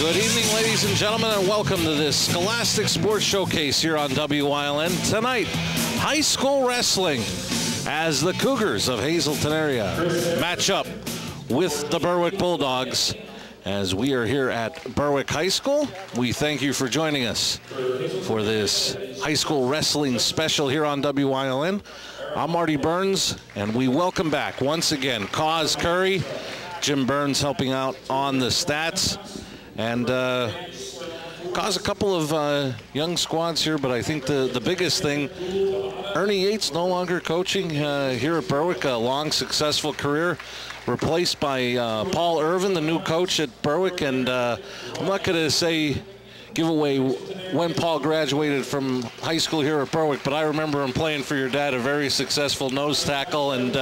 Good evening, ladies and gentlemen, and welcome to this Scholastic Sports Showcase here on WILN. Tonight, high school wrestling as the Cougars of Hazleton area match up with the Berwick Bulldogs. As we are here at Berwick High School, we thank you for joining us for this high school wrestling special here on WILN. I'm Marty Burns, and we welcome back once again Cause Curry, Jim Burns helping out on the stats, and Cause a couple of young squads here, but I think the biggest thing, Ernie Yates no longer coaching here at Berwick, a long successful career, replaced by Paul Irvin, the new coach at Berwick. And I'm not going to give away when Paul graduated from high school here at Berwick, but I remember him playing for your dad, a very successful nose tackle. And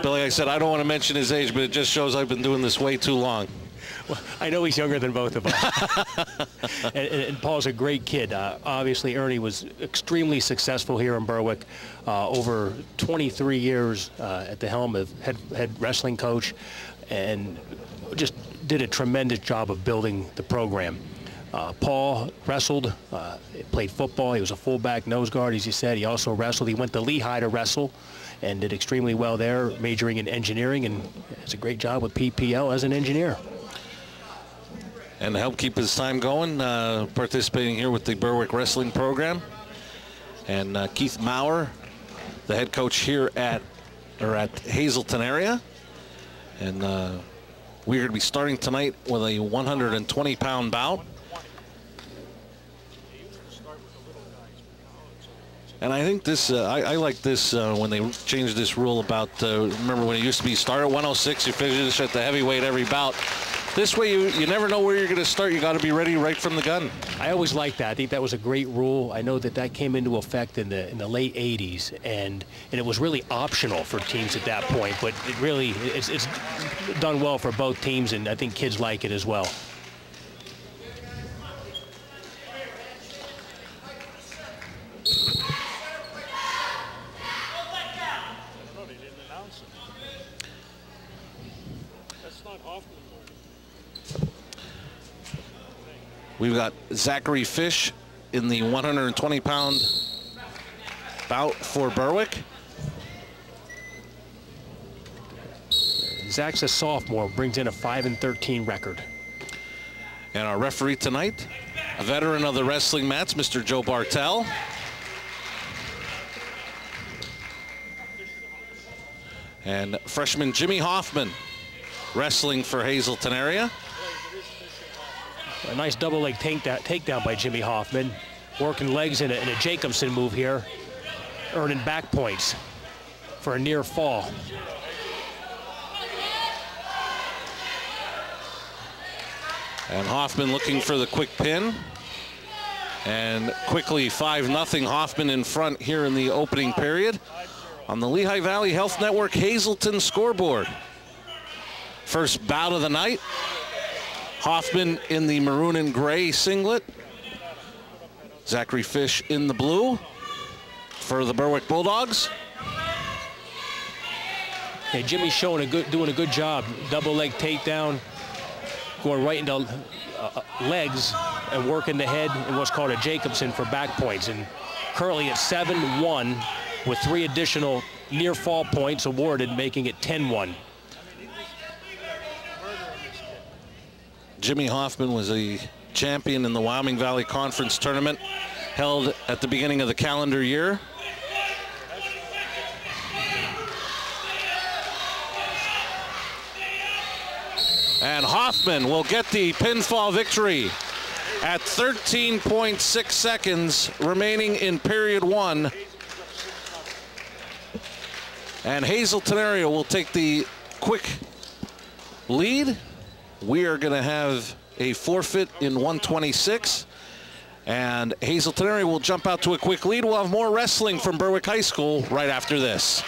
Billy, I said, I don't want to mention his age, but it just shows I've been doing this way too long. Well, I know he's younger than both of us. and Paul's a great kid. Obviously, Ernie was extremely successful here in Berwick, over 23 years at the helm of head wrestling coach, and just did a tremendous job of building the program. Paul wrestled, played football. He was a fullback, nose guard, as you said. He also wrestled. He went to Lehigh to wrestle and did extremely well there, majoring in engineering, and has a great job with PPL as an engineer. And to help keep his time going, participating here with the Berwick wrestling program. And Keith Maurer, the head coach here at Hazleton area. And we're going to be starting tonight with a 120-pound bout. And I think this, I like this when they changed this rule about, remember when it used to be start at 106, you finish at the heavyweight every bout. This way, you never know where you're going to start. You got to be ready right from the gun. I always liked that. I think that was a great rule. I know that came into effect in the late 80s, and it was really optional for teams at that point. But it really, it's done well for both teams, and I think kids like it as well. We've got Zachary Fish in the 120-pound bout for Berwick. Zach's a sophomore, brings in a 5-13 record. And our referee tonight, a veteran of the wrestling mats, Mr. Joe Bartel. And freshman Jimmy Hoffman, wrestling for Hazleton area. A nice double leg takedown by Jimmy Hoffman. Working legs in a Jacobson move here. Earning back points for a near fall. And Hoffman looking for the quick pin. And quickly 5-0 Hoffman in front here in the opening period. On the Lehigh Valley Health Network Hazleton scoreboard. First bout of the night. Hoffman in the maroon and gray singlet. Zachary Fish in the blue for the Berwick Bulldogs. Yeah, Jimmy's doing a good job. Double leg takedown, going right into legs and working the head in what's called a Jacobson for back points. And currently at 7-1 with 3 additional near fall points awarded, making it 10-1. Jimmy Hoffman was a champion in the Wyoming Valley Conference tournament held at the beginning of the calendar year. And Hoffman will get the pinfall victory at 13.6 seconds remaining in period 1. And Hazleton area will take the quick lead. We are going to have a forfeit in 126, and Hazleton area will jump out to a quick lead. We'll have more wrestling from Berwick High School right after this.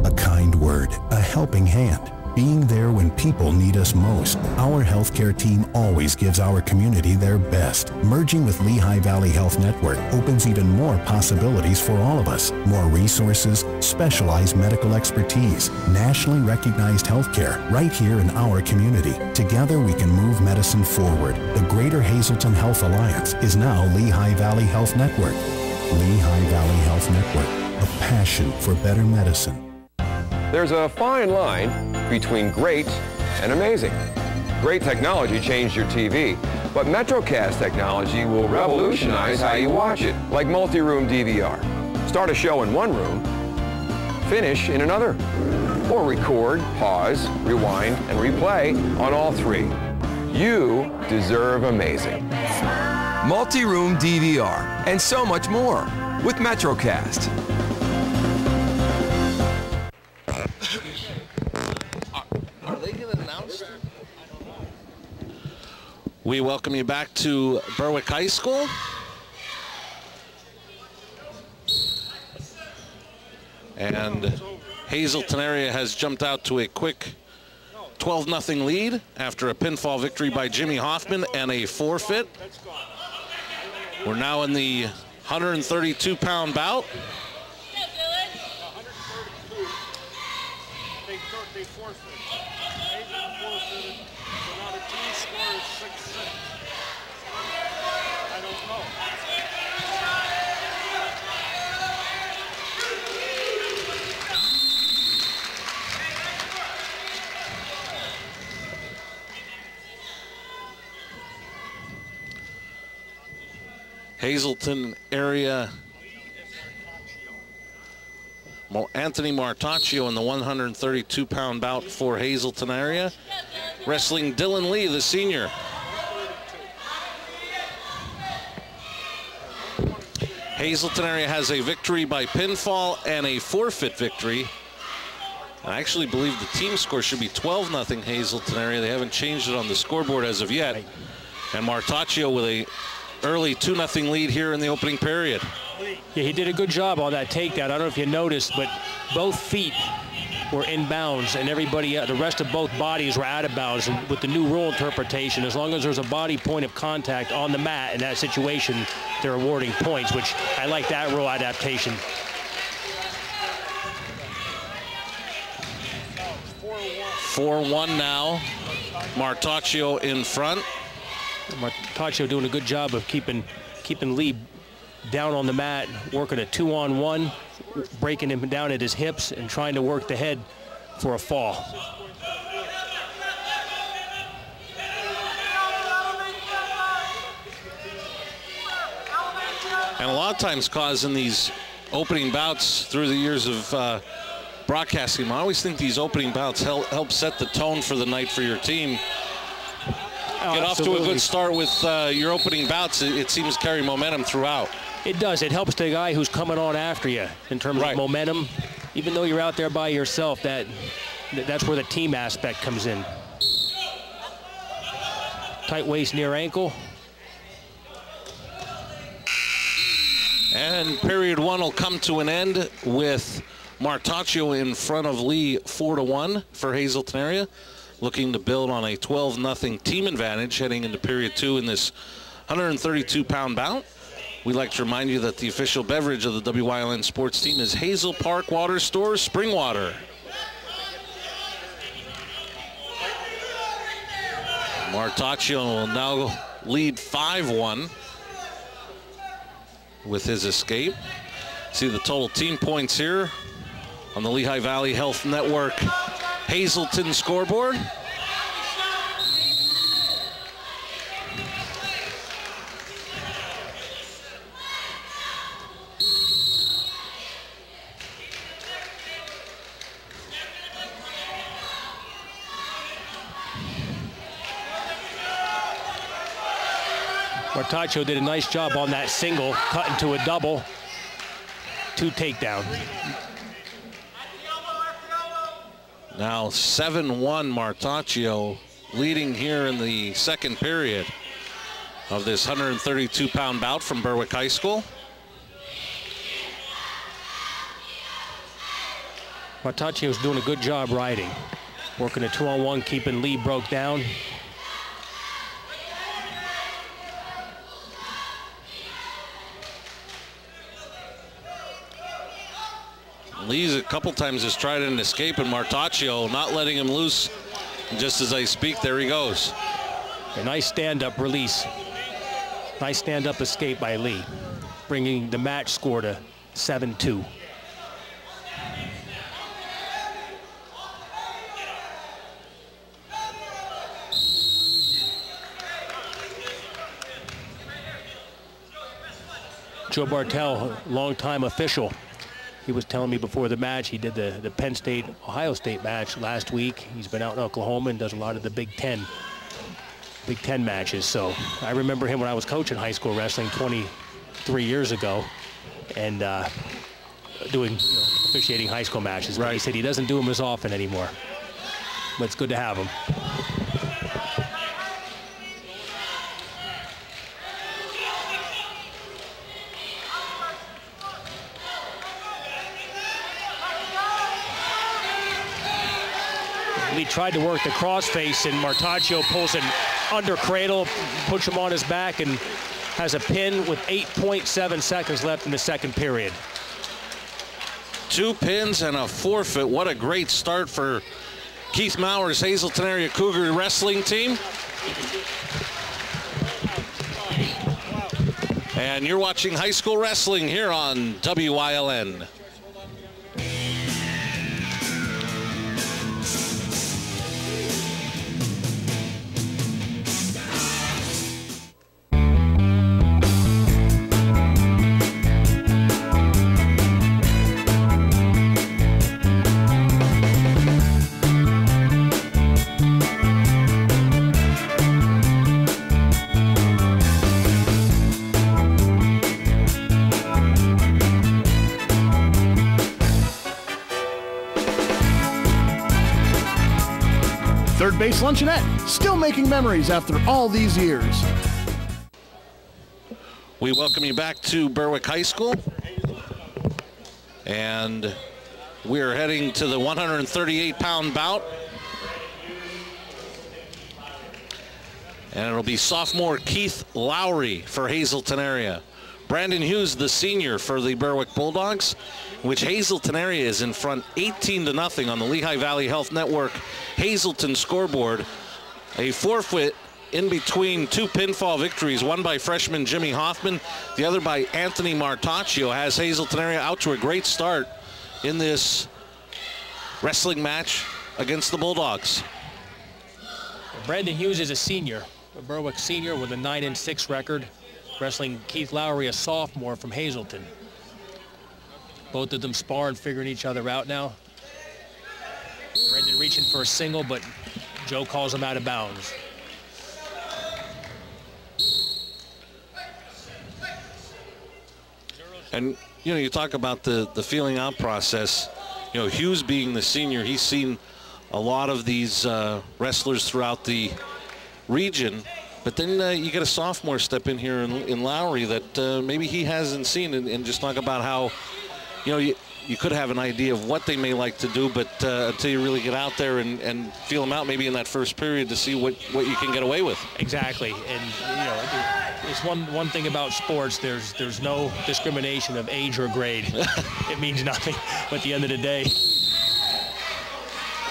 A kind word, a helping hand. being there when people need us most. Our healthcare team always gives our community their best. Merging with Lehigh Valley Health Network opens even more possibilities for all of us. More resources, specialized medical expertise, nationally recognized healthcare right here in our community. Together we can move medicine forward. The Greater Hazleton Health Alliance is now Lehigh Valley Health Network. Lehigh Valley Health Network, a passion for better medicine. There's a fine line between great and amazing. Great technology changed your TV, but MetroCast technology will revolutionize how you watch it, like multi-room DVR. Start a show in one room, finish in another, or record, pause, rewind, and replay on all three. You deserve amazing. Multi-room DVR, and so much more with MetroCast. Are they going to announce? We welcome you back to Berwick High School. And Hazleton area has jumped out to a quick 12-0 lead after a pinfall victory by Jimmy Hoffman and a forfeit. We're now in the 132-pound bout. They forfeited. Hazleton forfeited, so now the team score is 6-6. I don't know. Hazleton area. Anthony Martaccio in the 132-pound bout for Hazleton area. Wrestling Dylan Lee, the senior. Hazleton area has a victory by pinfall and a forfeit victory. I actually believe the team score should be 12-0 Hazleton area. They haven't changed it on the scoreboard as of yet. And Martaccio with a early 2-0 lead here in the opening period. Yeah, he did a good job on that takedown. I don't know if you noticed, but both feet were in bounds, and everybody, the rest of both bodies were out of bounds. And with the new rule interpretation, as long as there's a body point of contact on the mat in that situation, they're awarding points, which I like that rule adaptation. 4-1 now. Martaccio in front. Martaccio doing a good job of keeping Lee down on the mat, working a 2-on-1, breaking him down at his hips and trying to work the head for a fall. And a lot of times causing these opening bouts through the years of broadcasting, I always think these opening bouts help set the tone for the night for your team. Get off to a good start with your opening bouts. It seems to carry momentum throughout. It does. It helps the guy who's coming on after you in terms of momentum. Even though you're out there by yourself, that's where the team aspect comes in. Tight waist near ankle. And period one will come to an end with Martaccio in front of Lee 4-1 for Hazleton area. Looking to build on a 12-0 team advantage heading into period two in this 132-pound bout. We'd like to remind you that the official beverage of the WYLN sports team is Hazel Park Water Store Spring Water. Martaccio will now lead 5-1 with his escape. See the total team points here on the Lehigh Valley Health Network Hazleton scoreboard. Martaccio did a nice job on that single, cut into a double, 2 takedown. Now 7-1 Martaccio, leading here in the second period of this 132-pound bout from Berwick High School. Martaccio's doing a good job riding. Working a 2-on-1, keeping Lee broke down. Lee's a couple times has tried an escape, and Martaccio not letting him loose. And just as I speak, there he goes. A nice stand-up release. Nice stand-up escape by Lee, bringing the match score to 7-2. Joe Bartel, longtime official. He was telling me before the match, he did the Penn State-Ohio State match last week. He's been out in Oklahoma and does a lot of the Big Ten matches. So I remember him when I was coaching high school wrestling 23 years ago and doing officiating high school matches. But right. He said he doesn't do them as often anymore. But it's good to have him. He tried to work the crossface, and Martaccio pulls an under cradle, puts him on his back, and has a pin with 8.7 seconds left in the second period. 2 pins and a forfeit. What a great start for Keith Mauer's Hazleton Area Cougar wrestling team. And you're watching high school wrestling here on WILN. Third Base Luncheonette, still making memories after all these years. We welcome you back to Berwick High School. And we're heading to the 138-pound bout. And it'll be sophomore Keith Lowry for Hazleton Area. Brandon Hughes, the senior for the Berwick Bulldogs, which Hazleton Area is in front 18-0 on the Lehigh Valley Health Network Hazleton scoreboard. A forfeit in between 2 pinfall victories, one by freshman Jimmy Hoffman, the other by Anthony Martaccio, has Hazleton Area out to a great start in this wrestling match against the Bulldogs. Brandon Hughes is a senior, a Berwick senior with a 9-6 record, wrestling Keith Lowry, a sophomore from Hazleton. Both of them sparring, figuring each other out now. Brendan reaching for a single, but Joe calls him out of bounds. And, you know, you talk about the feeling out process. You know, Hughes being the senior, he's seen a lot of these wrestlers throughout the region. But then you get a sophomore step in here in Lowry that maybe he hasn't seen, and just talk about how, you know, you could have an idea of what they may like to do, but until you really get out there and feel them out maybe in that first period to see what you can get away with. Exactly, and you know, it's one thing about sports. There's no discrimination of age or grade. It means nothing. But at the end of the day,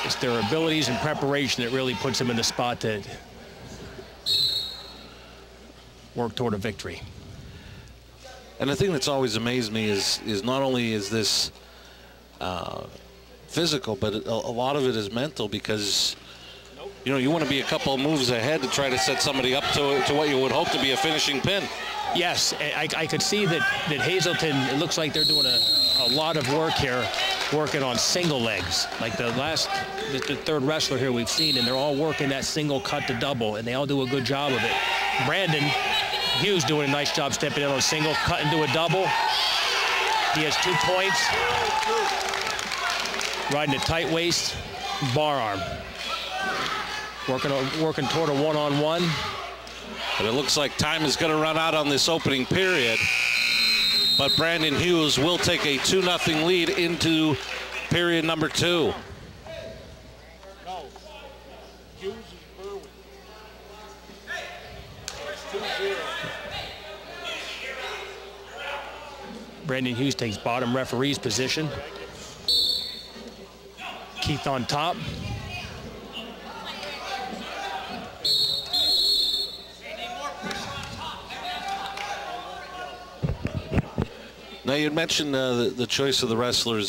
it's their abilities and preparation that really puts them in the spot to work toward a victory. And the thing that's always amazed me is not only is this physical, but a lot of it is mental, because you know, you want to be a couple of moves ahead to try to set somebody up to what you would hope to be a finishing pin. Yes, I could see that Hazleton, it looks like they're doing a lot of work here, working on single legs. Like the third wrestler here we've seen, and they're all working that single cut to double, and they all do a good job of it. Brandon Hughes doing a nice job stepping in on a single, cut into a double. He has 2 points. Riding a tight waist, bar arm. Working toward a one-on-one. But it looks like time is going to run out on this opening period. But Brandon Hughes will take a 2-0 lead into period number 2. Brandon Hughes takes bottom referee's position. Keith on top. Now, you mentioned the choice of the wrestlers,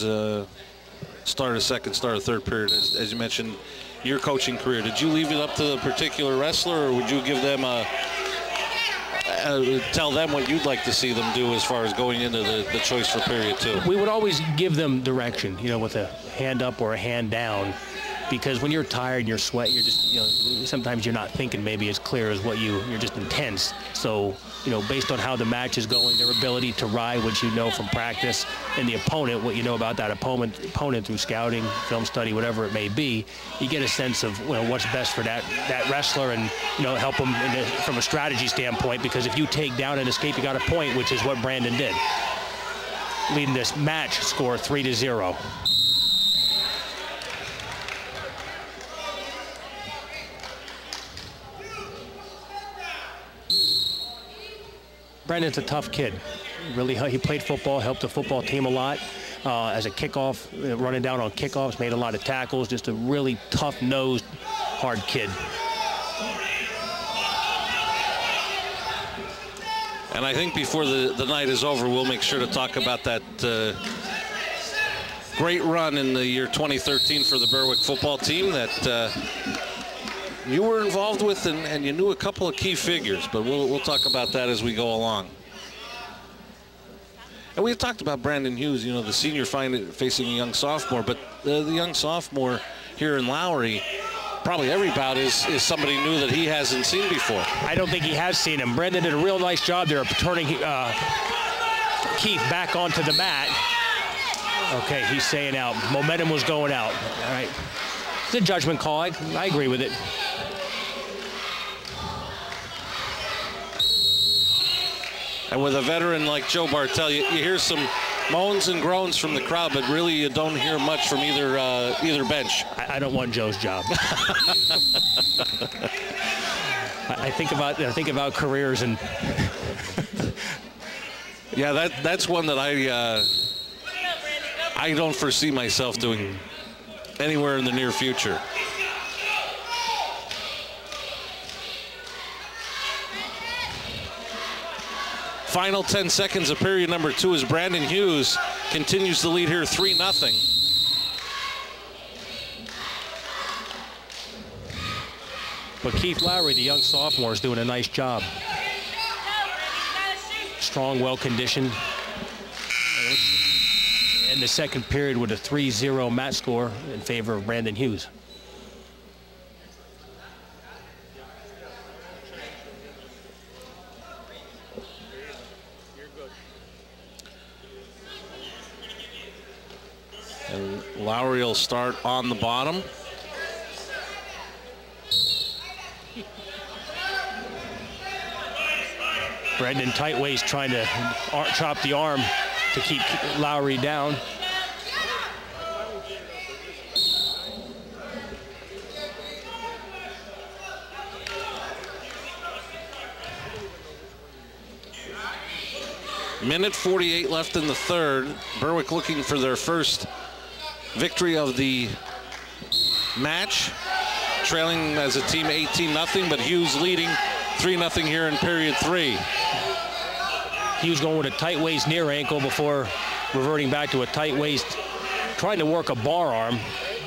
start a second, start a third period. As you mentioned, your coaching career, did you leave it up to the particular wrestler, or would you give them tell them what you'd like to see them do as far as going into the choice for period 2? We would always give them direction, you know, with a hand up or a hand down, because when you're tired and you're sweating, you're just, you know, sometimes you're not thinking maybe as clear as what you're just intense. So, you know, based on how the match is going, their ability to ride, what you know from practice, and the opponent, what you know about that opponent through scouting, film study, whatever it may be, you get a sense of, you know, what's best for that wrestler, and, you know, help them from a strategy standpoint, because if you take down and escape, you got a point, which is what Brandon did, leading this match score 3-0. Brandon's a tough kid. Really, he played football, helped the football team a lot as a kickoff, running down on kickoffs, made a lot of tackles. Just a really tough-nosed, hard kid. And I think before the night is over, we'll make sure to talk about that great run in the year 2013 for the Berwick football team that you were involved with, and you knew a couple of key figures, but we'll talk about that as we go along. And we've talked about Brandon Hughes, you know, the senior facing a young sophomore, but the young sophomore here in Lowry, probably every bout is somebody new that he hasn't seen before. I don't think he has seen him. Brandon did a real nice job there of turning Keith back onto the mat. Okay, he's saying out. Momentum was going out. All right. It's a judgment call. I agree with it. And with a veteran like Joe Bartel, you hear some moans and groans from the crowd, but really you don't hear much from either bench. I don't want Joe's job. I think about careers, and yeah, that's one that I don't foresee myself doing anywhere in the near future. Final 10 seconds of period number 2 as Brandon Hughes continues to lead here 3-0. But Keith Lowry, the young sophomore, is doing a nice job. Strong, well-conditioned. In the second period with a 3-0 match score in favor of Brandon Hughes. And Lowry will start on the bottom. Brandon Tightwaist trying to chop the arm to keep Lowry down. Minute 48 left in the third. Berwick looking for their first victory of the match, trailing as a team 18-0, but Hughes leading 3-0 here in period 3. Hughes going with a tight waist near ankle before reverting back to a tight waist, trying to work a bar arm,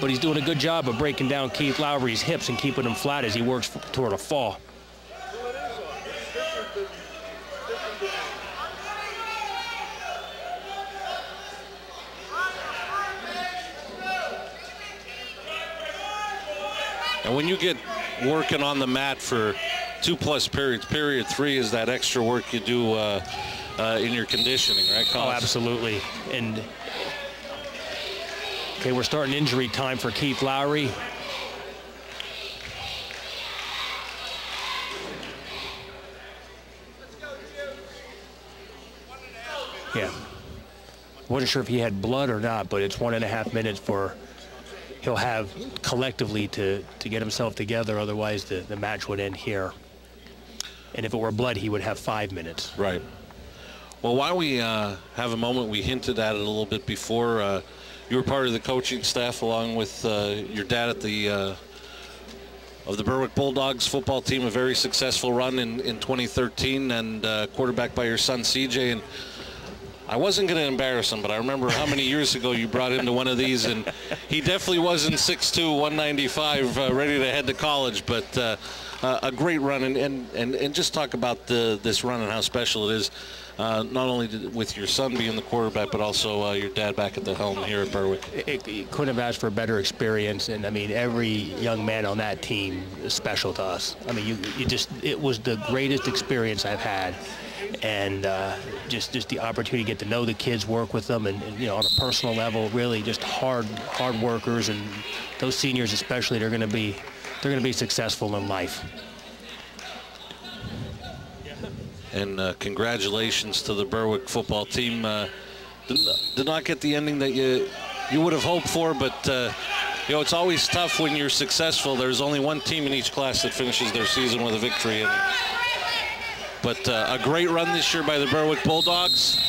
but he's doing a good job of breaking down Keith Lowry's hips and keeping him flat as he works toward a fall. And when you get working on the mat for 2+ periods, period 3 is that extra work you do in your conditioning, right, Collins? Oh, absolutely. And okay, we're starting injury time for Keith Lowry. Yeah. Wasn't sure if he had blood or not, but it's 1.5 minutes for he'll have collectively to get himself together. Otherwise, the match would end here. And if it were blood, he would have 5 minutes. Right. Well, while we have a moment, we hinted at it a little bit before. You were part of the coaching staff along with your dad at the of the Berwick Bulldogs football team, a very successful run in 2013, and quarterbacked by your son CJ. And I wasn't going to embarrass him, but I remember how many years ago you brought him to one of these, and he definitely wasn't 6'2", 195, ready to head to college, but a great run. And just talk about this run and how special it is, not only with your son being the quarterback, but also your dad back at the helm here at Berwick. It couldn't have asked for a better experience, and I mean, every young man on that team is special to us. I mean, it was the greatest experience I've had. And just the opportunity to get to know the kids, work with them, and you know, on a personal level, really just hard workers, and those seniors especially, they're going to be successful in life. And congratulations to the Berwick football team. Did not get the ending that you would have hoped for, but you know, it's always tough when you're successful. There's only one team in each class that finishes their season with a victory. But a great run this year by the Berwick Bulldogs.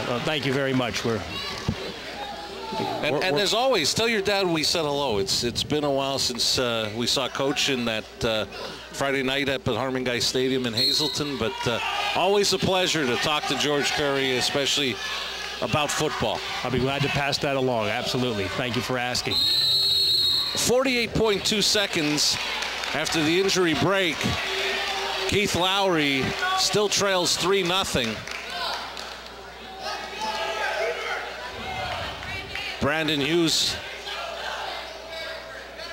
Well, thank you very much. And as always, tell your dad we said hello. It's been a while since we saw Coach in that Friday night up at Harmon Guy Stadium in Hazleton. But always a pleasure to talk to George Curry, especially about football. I'll be glad to pass that along. Absolutely. Thank you for asking. 48.2 seconds after the injury break. Keith Lowry still trails 3-0. Brandon Hughes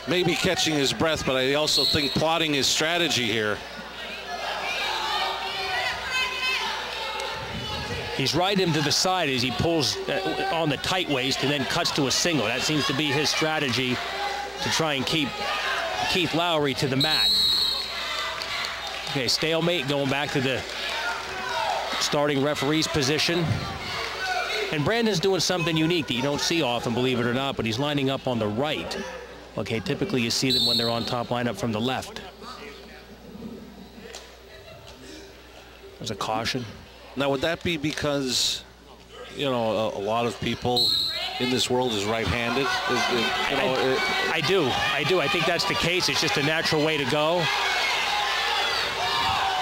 maybe catching his breath, but I also think plotting his strategy here. He's right him to the side as he pulls on the tight waist and then cuts to a single. That seems to be his strategy to try and keep Keith Lowry to the mat. Okay, stalemate, going back to the starting referee's position. And Brandon's doing something unique that you don't see often, believe it or not, but he's lining up on the right. Okay, typically you see them when they're on top lineup from the left. There's a caution. Now, would that be because, you know, a lot of people in this world is right-handed? I do. I think that's the case. It's just a natural way to go.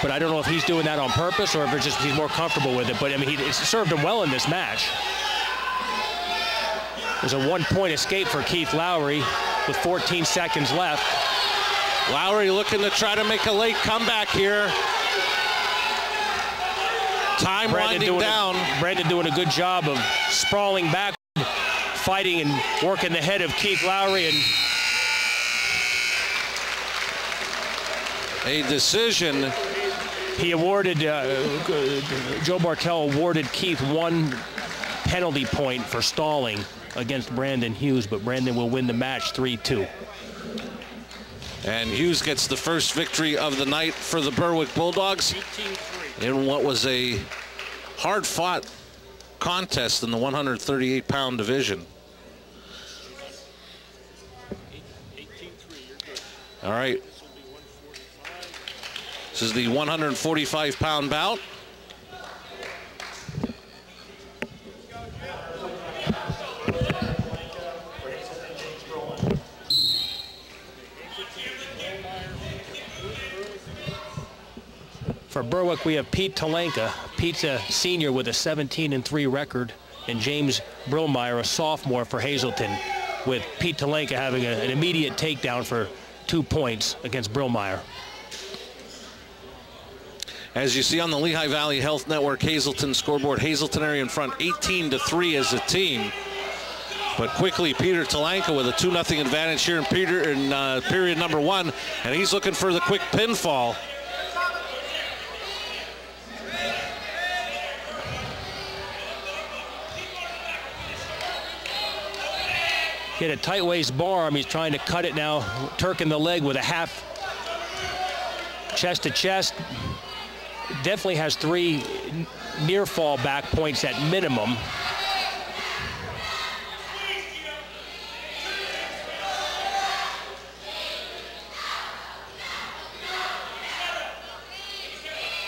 But I don't know if he's doing that on purpose or if it's just he's more comfortable with it. But I mean, it's served him well in this match. There's a one-point escape for Keith Lowry with 14 seconds left. Lowry looking to try to make a late comeback here. Time winding down. Brandon doing a good job of sprawling back, fighting and working the head of Keith Lowry, and a decision. He awarded, Joe Bartel awarded Keith one penalty point for stalling against Brandon Hughes, but Brandon will win the match 3-2. And Hughes gets the first victory of the night for the Berwick Bulldogs in what was a hard-fought contest in the 138-pound division. All right. This is the 145-pound bout. For Berwick, we have Pete Talenka. Pete's a senior with a 17-3 record, and James Brillmeyer, a sophomore for Hazleton, with Pete Talenka having an immediate takedown for 2 points against Brillmeyer. As you see on the Lehigh Valley Health Network Hazleton scoreboard, Hazleton area in front 18-3 as a team. But quickly, Peter Talenka with a 2-0 advantage here in period number 1, and he's looking for the quick pinfall. He had a tight waist bar arm. He's trying to cut it now. Turk in the leg with a half chest to chest. Definitely has 3 near fall back points at minimum.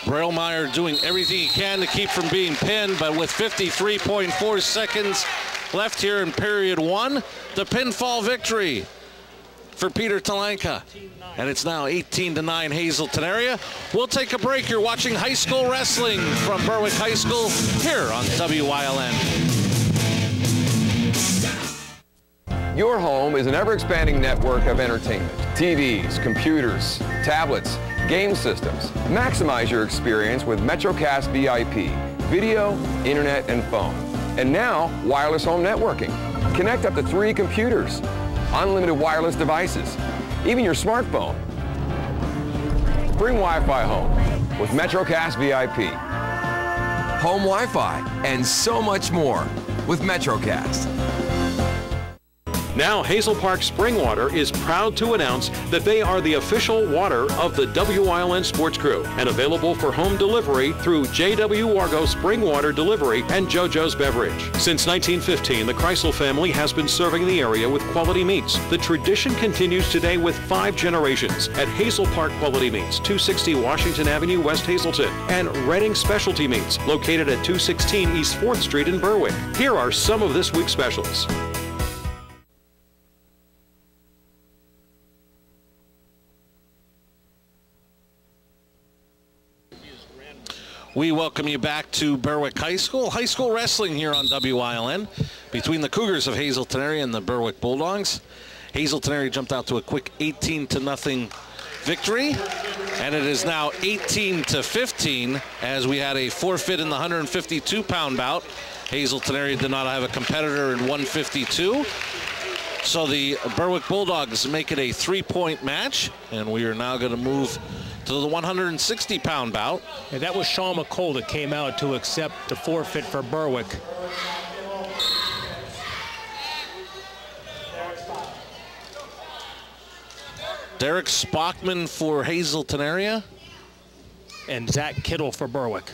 Braillemeyer doing everything he can to keep from being pinned, but with 53.4 seconds left here in period 1, the pinfall victory for Peter Talenka. And it's now 18-9 Hazleton area. We'll take a break. You're watching high school wrestling from Berwick High School here on WYLN. Your home is an ever-expanding network of entertainment. TVs, computers, tablets, game systems. Maximize your experience with MetroCast VIP, video, internet, and phone. And now, wireless home networking. Connect up to 3 computers, unlimited wireless devices, even your smartphone. Bring Wi-Fi home with MetroCast VIP. Home Wi-Fi and so much more with MetroCast. Now, Hazel Park Spring Water is proud to announce that they are the official water of the WYLN Sports Crew and available for home delivery through J.W. Wargo Spring Water Delivery and JoJo's Beverage. Since 1915, the Kreisel family has been serving the area with quality meats. The tradition continues today with 5 generations at Hazel Park Quality Meats, 260 Washington Avenue, West Hazleton, and Redding Specialty Meats, located at 216 East 4th Street in Berwick. Here are some of this week's specials. We welcome you back to Berwick High School. High school wrestling here on WYLN between the Cougars of Hazleton area and the Berwick Bulldogs. Hazleton area jumped out to a quick 18-0 victory, and it is now 18-15 as we had a forfeit in the 152-pound bout. Hazleton area did not have a competitor in 152. So the Berwick Bulldogs make it a 3-point match, and we are now going to move to the 160-pound bout. And that was Sean McCall that came out to accept the forfeit for Berwick. Derek Spockman for Hazleton area. And Zach Kittle for Berwick.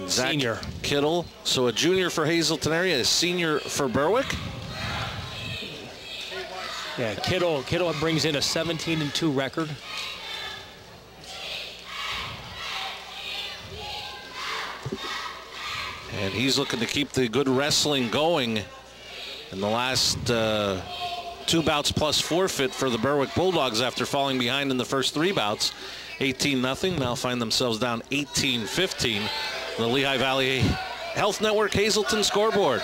Zach Senior. Kittle. So a junior for Hazleton area, a senior for Berwick. Yeah, Kittle brings in a 17-2 record. And he's looking to keep the good wrestling going in the last 2 bouts plus forfeit for the Berwick Bulldogs after falling behind in the first 3 bouts. 18-0, now find themselves down 18-15. The Lehigh Valley Health Network Hazleton scoreboard.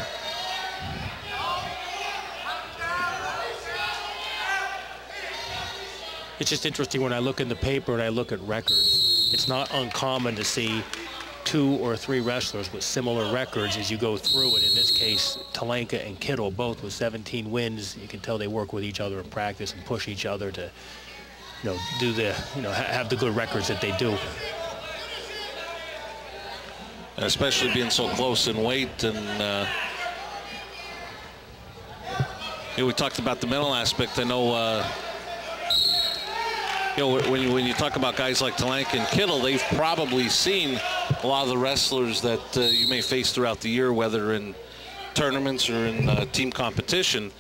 It's just interesting when I look in the paper and I look at records. It's not uncommon to see 2 or 3 wrestlers with similar records as you go through it. In this case, Talenka and Kittle both with 17 wins. You can tell they work with each other in practice and push each other to, do the, have the good records that they do. And especially being so close in weight, and we talked about the mental aspect. I know. When you talk about guys like Talenka and Kittle, they've probably seen a lot of the wrestlers that you may face throughout the year, whether in tournaments or in team competition.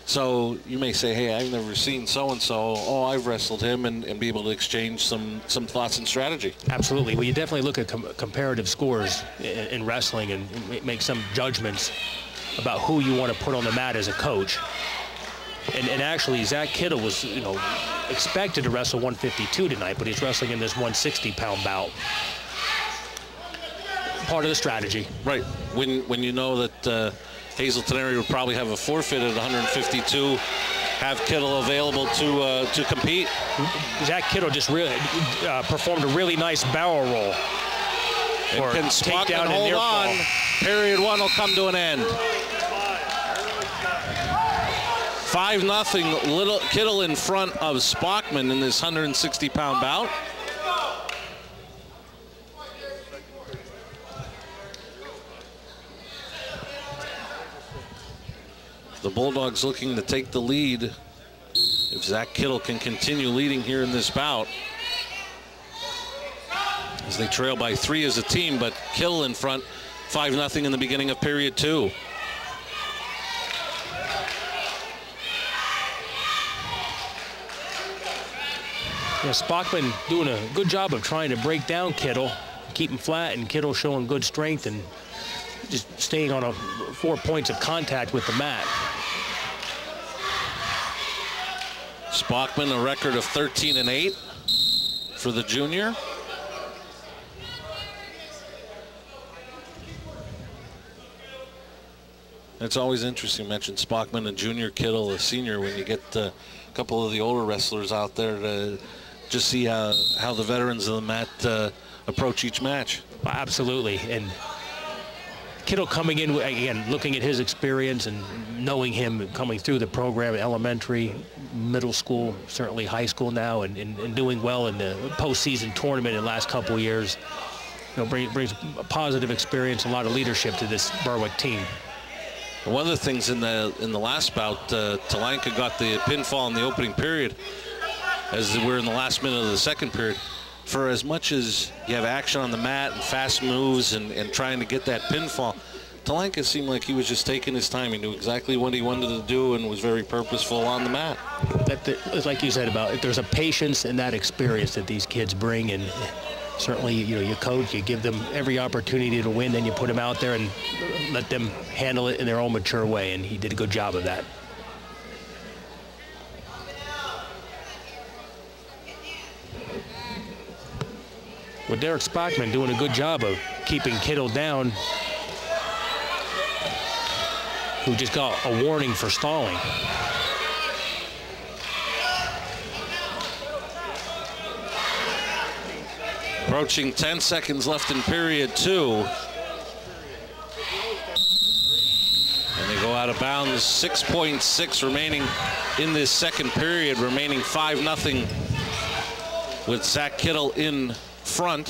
So you may say, hey, I've never seen so-and-so. Oh, I've wrestled him, and be able to exchange some thoughts and strategy. Absolutely. Well, you definitely look at comparative scores in wrestling and make some judgments about who you want to put on the mat as a coach. And actually, Zach Kittle was, expected to wrestle 152 tonight, but he's wrestling in this 160-pound bout. Part of the strategy. Right. When you know that Hazleton area would probably have a forfeit at 152, have Kittle available to compete. Zach Kittle just really performed a really nice barrel roll. Or can Spockman hold on. Period 1 will come to an end. 5-0, little Kittle in front of Spockman in this 160-pound bout. The Bulldogs looking to take the lead if Zach Kittle can continue leading here in this bout, as they trail by 3 as a team, but Kittle in front 5-0 in the beginning of period 2. Yeah, Spockman doing a good job of trying to break down Kittle. keep him flat, and Kittle showing good strength and just staying on 4 points of contact with the mat. Spockman, a record of 13-8 for the junior. It's always interesting to mention Spockman, a junior, Kittle, a senior, when you get a couple of the older wrestlers out there to just see how the veterans of the mat approach each match. Absolutely. And Kittle coming in, again, looking at his experience and knowing him coming through the program, elementary, middle school, certainly high school now, and doing well in the postseason tournament in the last couple of years, brings a positive experience, a lot of leadership to this Berwick team. One of the things in the last bout, Talanka got the pinfall in the opening period as we're in the last minute of the second period. For as much as you have action on the mat and fast moves and trying to get that pinfall, Talanka seemed like he was just taking his time. He knew exactly what he wanted to do and was very purposeful on the mat. Like you said, about there's a patience and that experience that these kids bring, and certainly, you coach, you give them every opportunity to win, then you put them out there and let them handle it in their own mature way, and he did a good job of that. Well, Derek Spockman doing a good job of keeping Kittle down, who just got a warning for stalling. Approaching 10 seconds left in period 2. And they go out of bounds. 6.6 remaining in this second period, remaining 5-0 with Zach Kittle in front.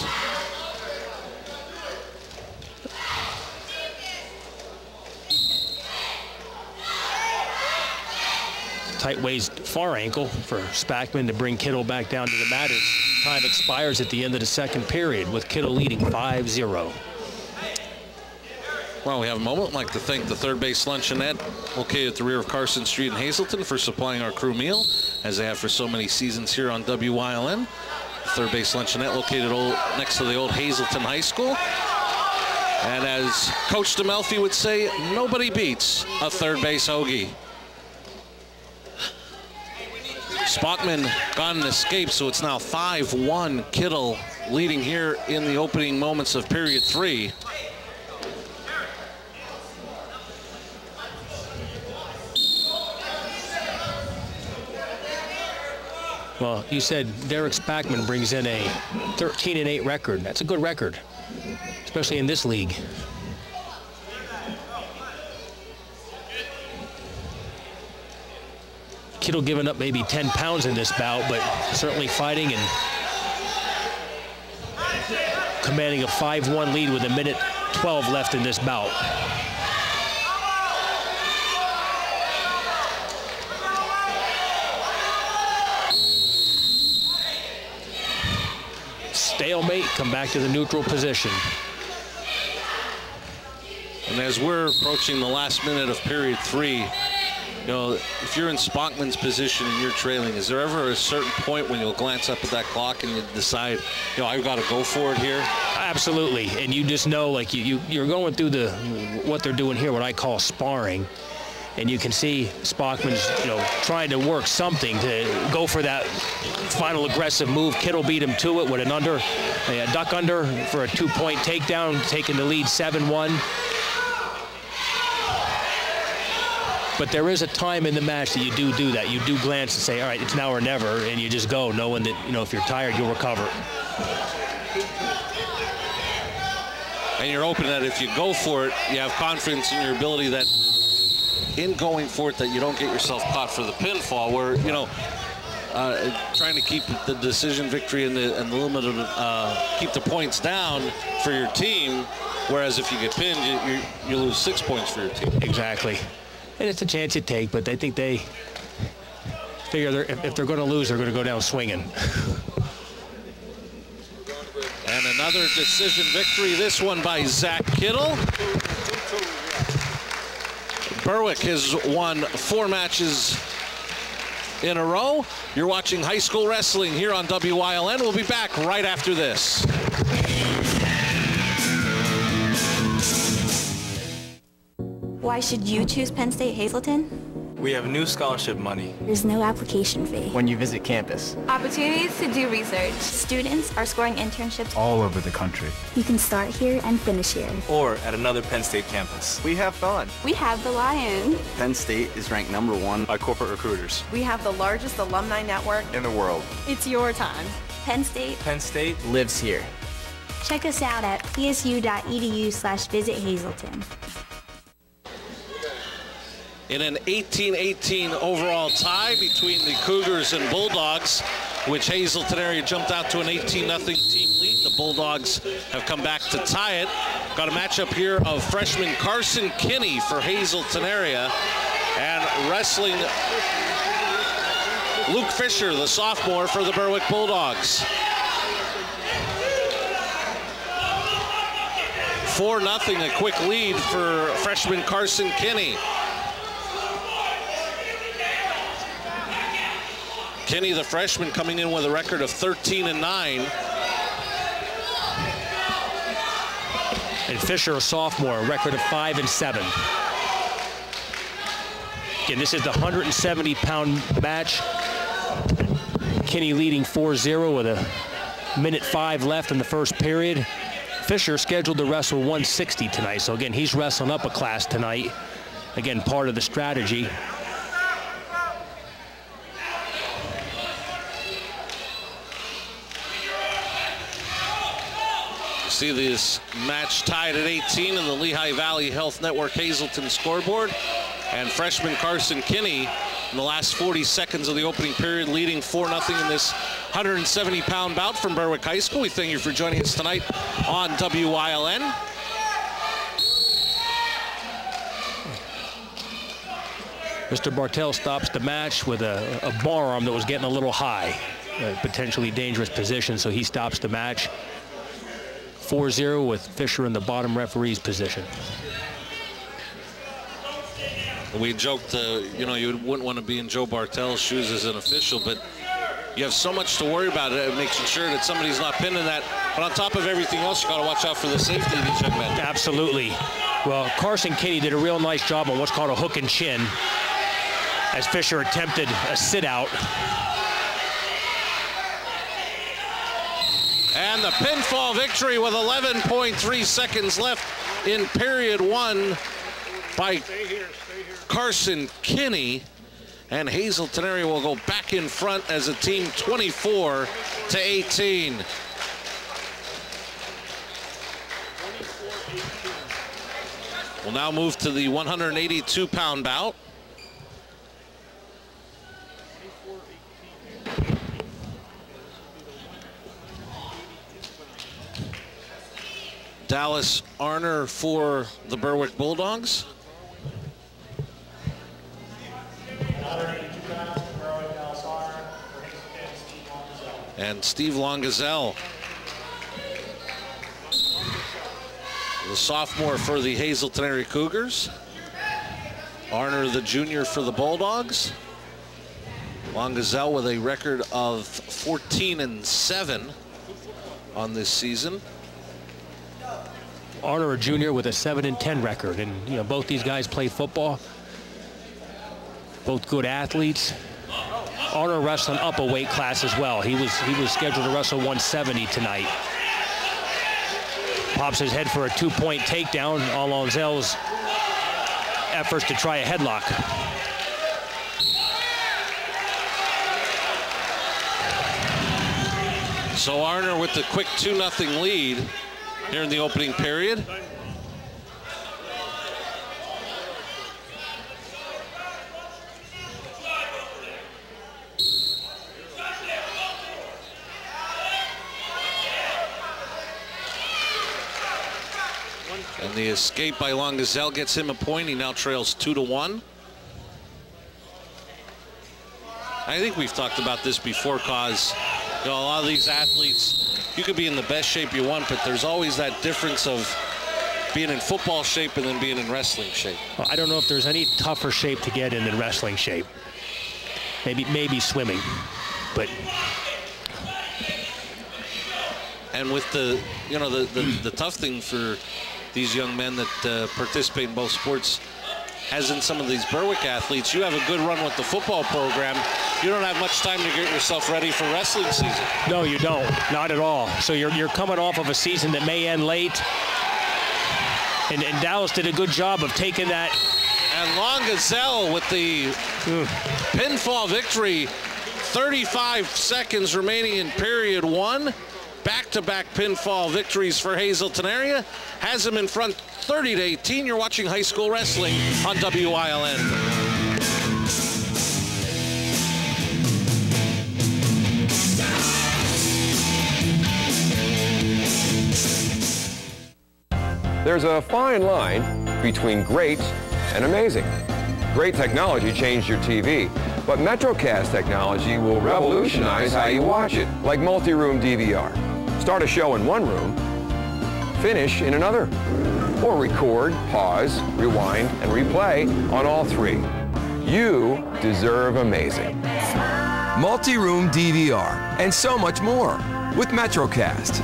Tight waist far ankle for Spackman to bring Kittle back down to the mat as time expires at the end of the second period, with Kittle leading 5-0. Well, we have a moment. I'd like to thank the Third Base Luncheonette, located at the rear of Carson Street in Hazleton, for supplying our crew meal, as they have for so many seasons here on WYLN. Third Base Luncheonette, located next to the old Hazleton High School. And as Coach DeMelfi would say, nobody beats a third base hoagie. Spockman got an escape, so it's now 5-1. Kittle leading here in the opening moments of period 3. Well, you said Derek Spackman brings in a 13-8 record. That's a good record, especially in this league. Kittle giving up maybe 10 pounds in this bout, but certainly fighting and commanding a 5-1 lead with 1:12 left in this bout. Stalemate, come back to the neutral position. And as we're approaching the last minute of period 3, if you're in Spockman's position and you're trailing, is there ever a certain point when you'll glance up at that clock and you decide, I've got to go for it here? Absolutely, and you just know, like you're going through what they're doing here, what I call sparring, and you can see Spockman's, trying to work something to go for that final aggressive move. Kittle beat him to it with a duck under for a 2-point takedown, taking the lead 7-1. But there is a time in the match that you do that. You do glance and say, all right, it's now or never, and you just go, knowing that, if you're tired, you'll recover. And you're hoping that if you go for it, you have confidence in your ability that in going for it, that you don't get yourself caught for the pinfall, where, trying to keep the decision victory and the limit of keep the points down for your team, whereas if you get pinned, you lose 6 points for your team. Exactly. And it's a chance you take, but I think they figure if they're going to lose, they're going to go down swinging. And another decision victory, this one by Zach Kittle. Berwick has won 4 matches in a row. You're watching high school wrestling here on WYLN. We'll be back right after this. Why should you choose Penn State Hazleton? We have new scholarship money. There's no application fee. When you visit campus. Opportunities to do research. Students are scoring internships All over the country. You can start here and finish here. Or at another Penn State campus. We have fun. We have the Lion. Penn State is ranked #1 by corporate recruiters. We have the largest alumni network In the world. It's your time. Penn State. Penn State lives here. Check us out at psu.edu/visit-Hazleton. In an 18-18 overall tie between the Cougars and Bulldogs, which Hazleton area jumped out to an 18-0 team lead. The Bulldogs have come back to tie it. Got a matchup here of freshman Carson Kinney for Hazleton area, and wrestling Luke Fisher, the sophomore, for the Berwick Bulldogs. 4-0, a quick lead for freshman Carson Kinney. Kinney, the freshman, coming in with a record of 13-9. And Fisher, a sophomore, a record of 5-7. Again, this is the 170-pound match. Kinney leading 4-0 with 1:05 left in the first period. Fisher scheduled to wrestle 160 tonight, so again, he's wrestling up a class tonight. Again, part of the strategy. See this match tied at 18 in the Lehigh Valley Health Network Hazleton scoreboard. And freshman Carson Kinney in the last 40 seconds of the opening period leading 4-0 in this 170-pound bout from Berwick High School. We thank you for joining us tonight on WILN. Mr. Bartell stops the match with a bar arm that was getting a little high, a potentially dangerous position, so he stops the match. 4-0 with Fisher in the bottom referee's position. We joked, you know, you wouldn't want to be in Joe Bartell's shoes as an official, but you have so much to worry about. It makes sure that somebody's not pinning that. But on top of everything else, you got to watch out for the safety of these young men. Absolutely. Well, Carson Kinney did a real nice job on what's called a hook and chin, as Fisher attempted a sit-out. And the pinfall victory with 11.3 seconds left in period one by Carson Kinney. And Hazleton area will go back in front as a team 24-18. We'll now move to the 182-pound bout. Dallas Arner for the Berwick Bulldogs. And Steve Longazelle, the sophomore for the Hazleton area Cougars. Arner, the junior for the Bulldogs. Longazelle with a record of 14-7 on this season. Arner, a junior, with a 7-10 record, and you know both these guys play football. Both good athletes. Arner wrestling up a weight class as well. He was scheduled to wrestle 170 tonight. Pops his head for a 2-point takedown on Lonzelle's efforts to try a headlock. So Arner with the quick 2-0 lead here in the opening period. And the escape by Longazelle gets him a point. He now trails 2-1. I think we've talked about this before, cause you know, a lot of these athletes, you could be in the best shape you want, but there's always that difference of being in football shape and then being in wrestling shape. Well, I don't know if there's any tougher shape to get in than wrestling shape. Maybe swimming, but. And with the, you know, the tough thing for these young men that participate in both sports, as in some of these Berwick athletes, you have a good run with the football program. You don't have much time to get yourself ready for wrestling season. No, you don't. Not at all. So you're coming off of a season that may end late. And Dallas did a good job of taking that. And Long Gazelle with the pinfall victory. 35 seconds remaining in period one. Back-to-back pinfall victories for Hazleton area. Has him in front 30-18. You're watching high school wrestling on WILN. There's a fine line between great and amazing. Great technology changed your TV, but MetroCast technology will revolutionize how you watch it, like multi-room DVR. Start a show in one room, finish in another, or record, pause, rewind, and replay on all three. You deserve amazing. Multi-room DVR, and so much more with MetroCast.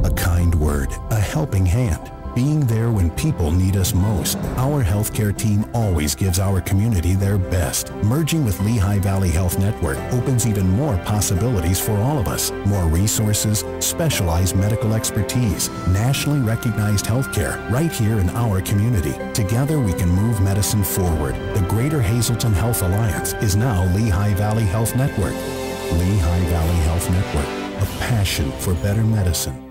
A kind word, a helping hand. Being there when people need us most. Our healthcare team always gives our community their best. Merging with Lehigh Valley Health Network opens even more possibilities for all of us. More resources, specialized medical expertise, nationally recognized healthcare right here in our community. Together we can move medicine forward. The Greater Hazleton Health Alliance is now Lehigh Valley Health Network. Lehigh Valley Health Network, a passion for better medicine.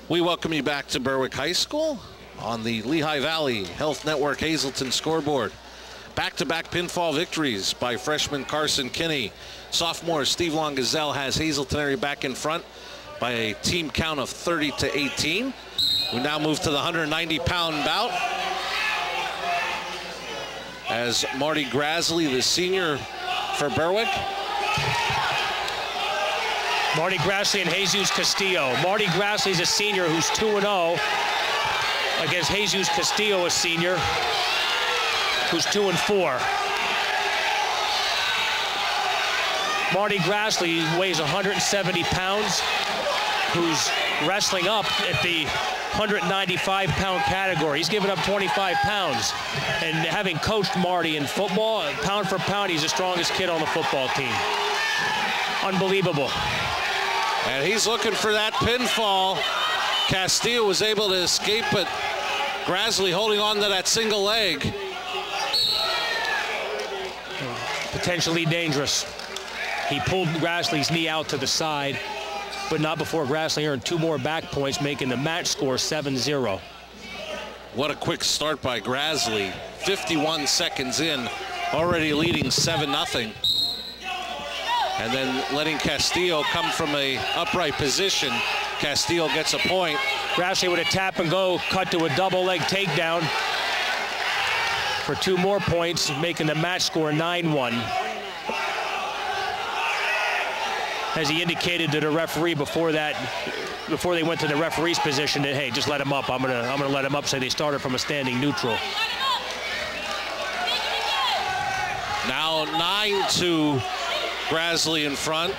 We welcome you back to Berwick High School on the Lehigh Valley Health Network Hazleton scoreboard. Back-to-back pinfall victories by freshman Carson Kinney. Sophomore Steve Long Gazelle has Hazleton area back in front by a team count of 30-18. We now move to the 190-pound bout as Marty Grassley, the senior for Berwick. Marty Grassley and Jesus Castillo. Marty Grassley's a senior who's 2-0 against Jesus Castillo, a senior who's 2-4. Marty Grassley weighs 170 pounds, who's wrestling up at the 195-pound category. He's given up 25 pounds. And having coached Marty in football, pound for pound, he's the strongest kid on the football team. Unbelievable. And he's looking for that pinfall. Castillo was able to escape, but Grassley holding on to that single leg. Potentially dangerous. He pulled Grassley's knee out to the side, but not before Grassley earned 2 more back points, making the match score 7-0. What a quick start by Grassley. 51 seconds in, already leading 7-0. And then letting Castillo come from a upright position. Castillo gets a point. Grassley with a tap and go, cut to a double leg takedown for 2 more points, making the match score 9-1. As he indicated to the referee before they went to the referee's position, that hey, just let him up. I'm gonna let him up. So they started from a standing neutral. Now 9-2. Grassley in front.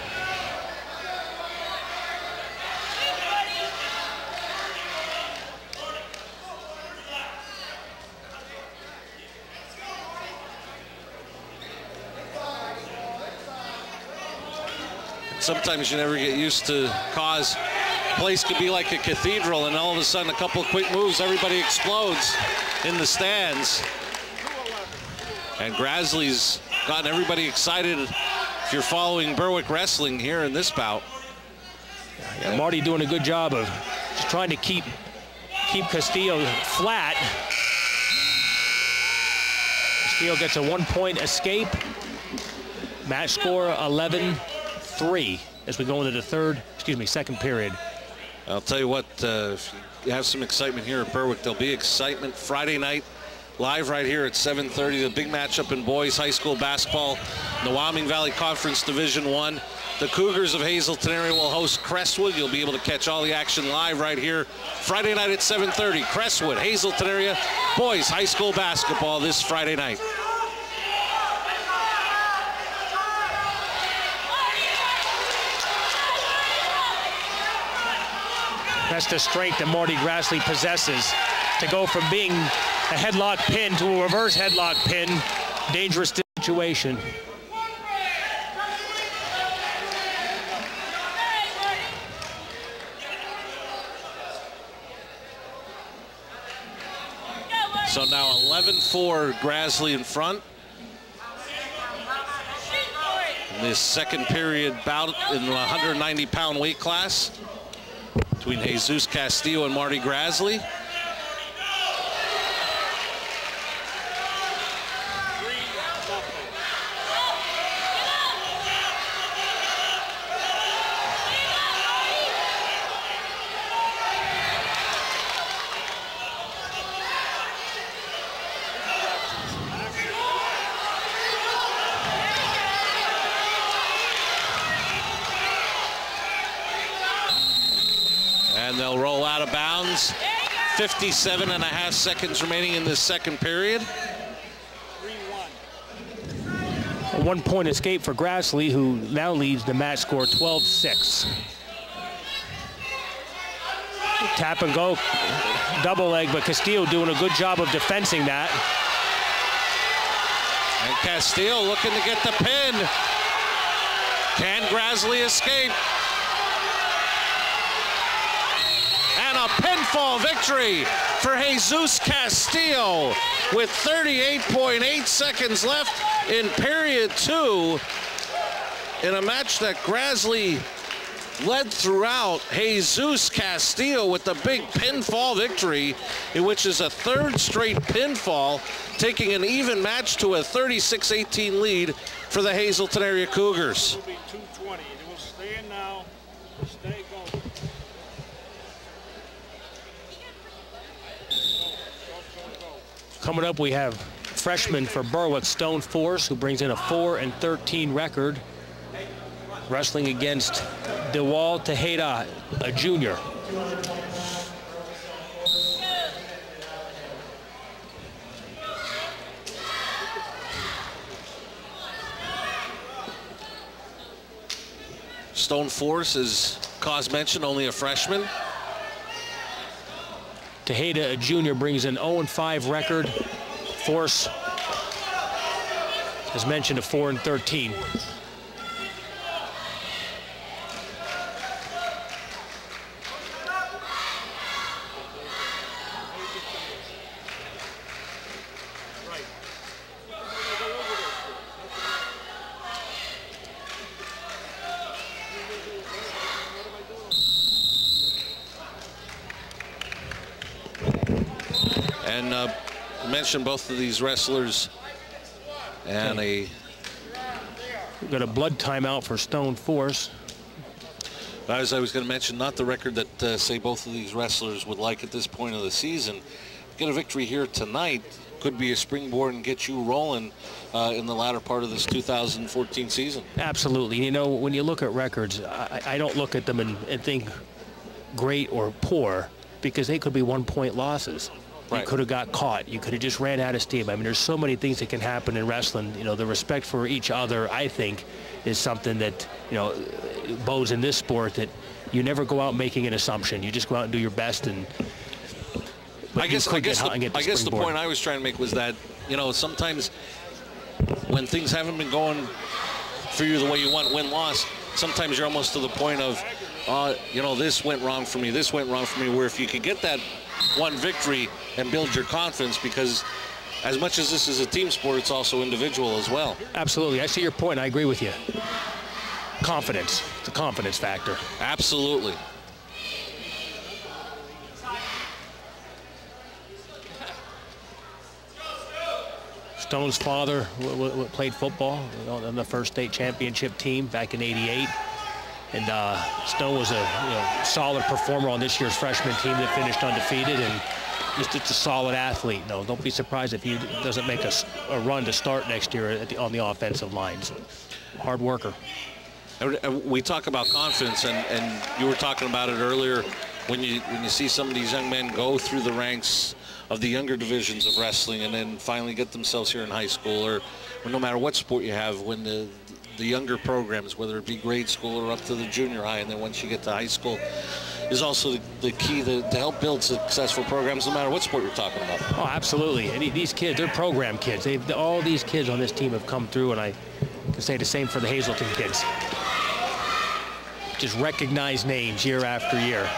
Sometimes you never get used to cause. Place could be like a cathedral, and all of a sudden a couple of quick moves, everybody explodes in the stands. And Grassley's gotten everybody excited. If you're following Berwick wrestling here in this bout. Yeah, Marty doing a good job of just trying to keep Castillo flat. Castillo gets a 1-point escape. Match score 11-3 as we go into the second period. I'll tell you what, if you have some excitement here at Berwick, there'll be excitement Friday night. Live right here at 7:30, the big matchup in boys high school basketball, the Wyoming Valley Conference Division I. The Cougars of Hazleton area will host Crestwood. You'll be able to catch all the action live right here Friday night at 7:30. Crestwood, Hazleton area, boys high school basketball this Friday night. That's the strength that Marty Grassley possesses to go from being a headlock pin to a reverse headlock pin. Dangerous situation. So now 11-4, Grassley in front. In this second period bout in the 190-pound weight class between Jesus Castillo and Marty Grassley. And they'll roll out of bounds. 57.5 seconds remaining in this second period. A one-point escape for Grassley, who now leads the match score 12-6. Tap and go, double leg, but Castillo doing a good job of defending that. And Castillo looking to get the pin. Can Grassley escape? And a pinfall victory for Jesus Castillo with 38.8 seconds left in period 2 in a match that Grassley led throughout. Jesus Castillo with the big pinfall victory, which is a third straight pinfall, taking an even match to a 36-18 lead for the Hazleton area Cougars. It'll be 220. It will stay in now. Stay going. Coming up, we have freshman for Berwick, Stone Force, who brings in a 4-13 record, wrestling against DeWal Tejeda, a junior. Stone Force, as Cos mentioned, only a freshman. Tejeda, a junior, brings an 0-5 record. Force, as mentioned, a 4-13. And mentioned both of these wrestlers, and we've got a blood timeout for Stone Force. As I was going to mention, not the record that say both of these wrestlers would like at this point of the season. Get a victory here tonight could be a springboard and get you rolling in the latter part of this 2014 season. Absolutely. You know, when you look at records, I don't look at them and think great or poor, because they could be one-point losses. Right. You could have got caught. You could have just ran out of steam. I mean, there's so many things that can happen in wrestling. You know, the respect for each other, I think, is something that, you know, bodes in this sport, that you never go out making an assumption. You just go out and do your best. And I guess the point I was trying to make was that, you know, sometimes when things haven't been going for you the way you want, win-loss, sometimes you're almost to the point of, you know, this went wrong for me, this went wrong for me, where if you could get that one victory and build your confidence, because as much as this is a team sport, it's also individual as well. Absolutely. I see your point. I agree with you. Confidence. The confidence factor. Absolutely. Stone's father played football on the first state championship team back in '88. And Stone was a solid performer on this year's freshman team that finished undefeated, and just a solid athlete. No, don't be surprised if he doesn't make a run to start next year on the offensive lines. Hard worker. We talk about confidence, and you were talking about it earlier when you see some of these young men go through the ranks of the younger divisions of wrestling and then finally get themselves here in high school, or no matter what sport you have, when the younger programs, whether it be grade school or up to the junior high, and then once you get to high school, is also the key to help build successful programs, no matter what sport you're talking about. Oh, absolutely. And these kids, they're program kids. All these kids on this team have come through, and I can say the same for the Hazleton kids. Just recognize names year after year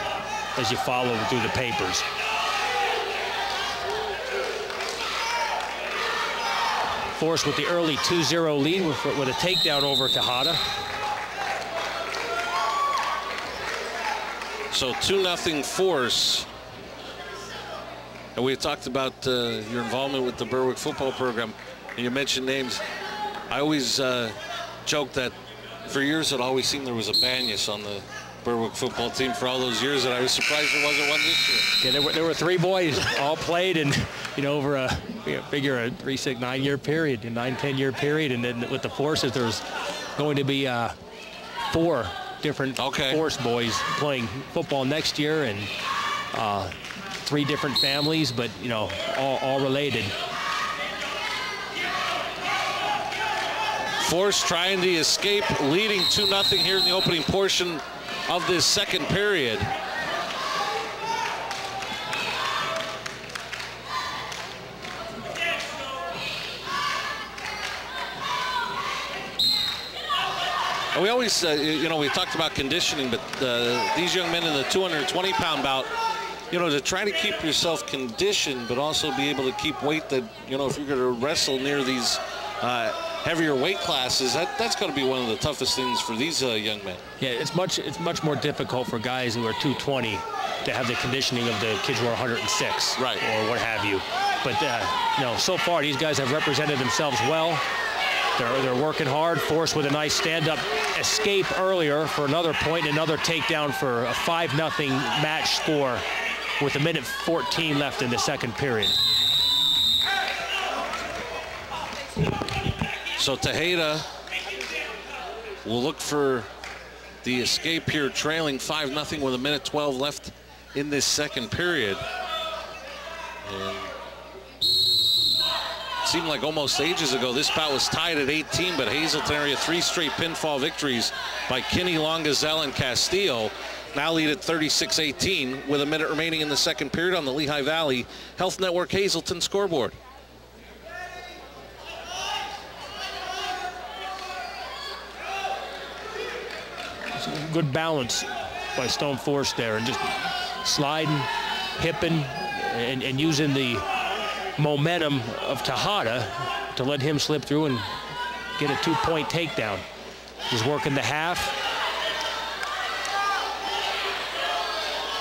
as you follow through the papers. Force with the early 2-0 lead with a takedown over Tejada. So 2-0 Force. And we talked about your involvement with the Berwick football program. And you mentioned names. I always joke that for years it always seemed there was a Banyas on the Berwick football team for all those years, and I was surprised there wasn't one this year. Yeah, there were 3 boys all played, and over a 9-year period, a 9-10-year period, and then with the Forces, there's going to be 4 different Force boys playing football next year, and 3 different families, but all related. Force trying to escape, leading 2-0 here in the opening portion of this second period. And we always, we talked about conditioning, but these young men in the 220-pound bout, to try to keep yourself conditioned, but also be able to keep weight that, if you're going to wrestle near these heavier weight classes, that's going to be one of the toughest things for these young men. Yeah, it's much more difficult for guys who are 220 to have the conditioning of the kids who are 106, right, or what have you. But so far these guys have represented themselves well. They're working hard. Force with a nice stand-up escape earlier for another point, another takedown for a 5-0 match score with 1:14 left in the second period. So Tejada will look for the escape here, trailing 5-0 with 1:12 left in this second period. And it seemed like almost ages ago this bout was tied at 18, but Hazleton area 3 straight pinfall victories by Kinney, Longazelle, and Castillo now lead at 36-18 with 1 minute remaining in the second period on the Lehigh Valley Health Network Hazleton scoreboard. Good balance by Stone Force there, and just sliding, hipping, and using the momentum of Tejada to let him slip through and get a 2-point takedown. He's working the half.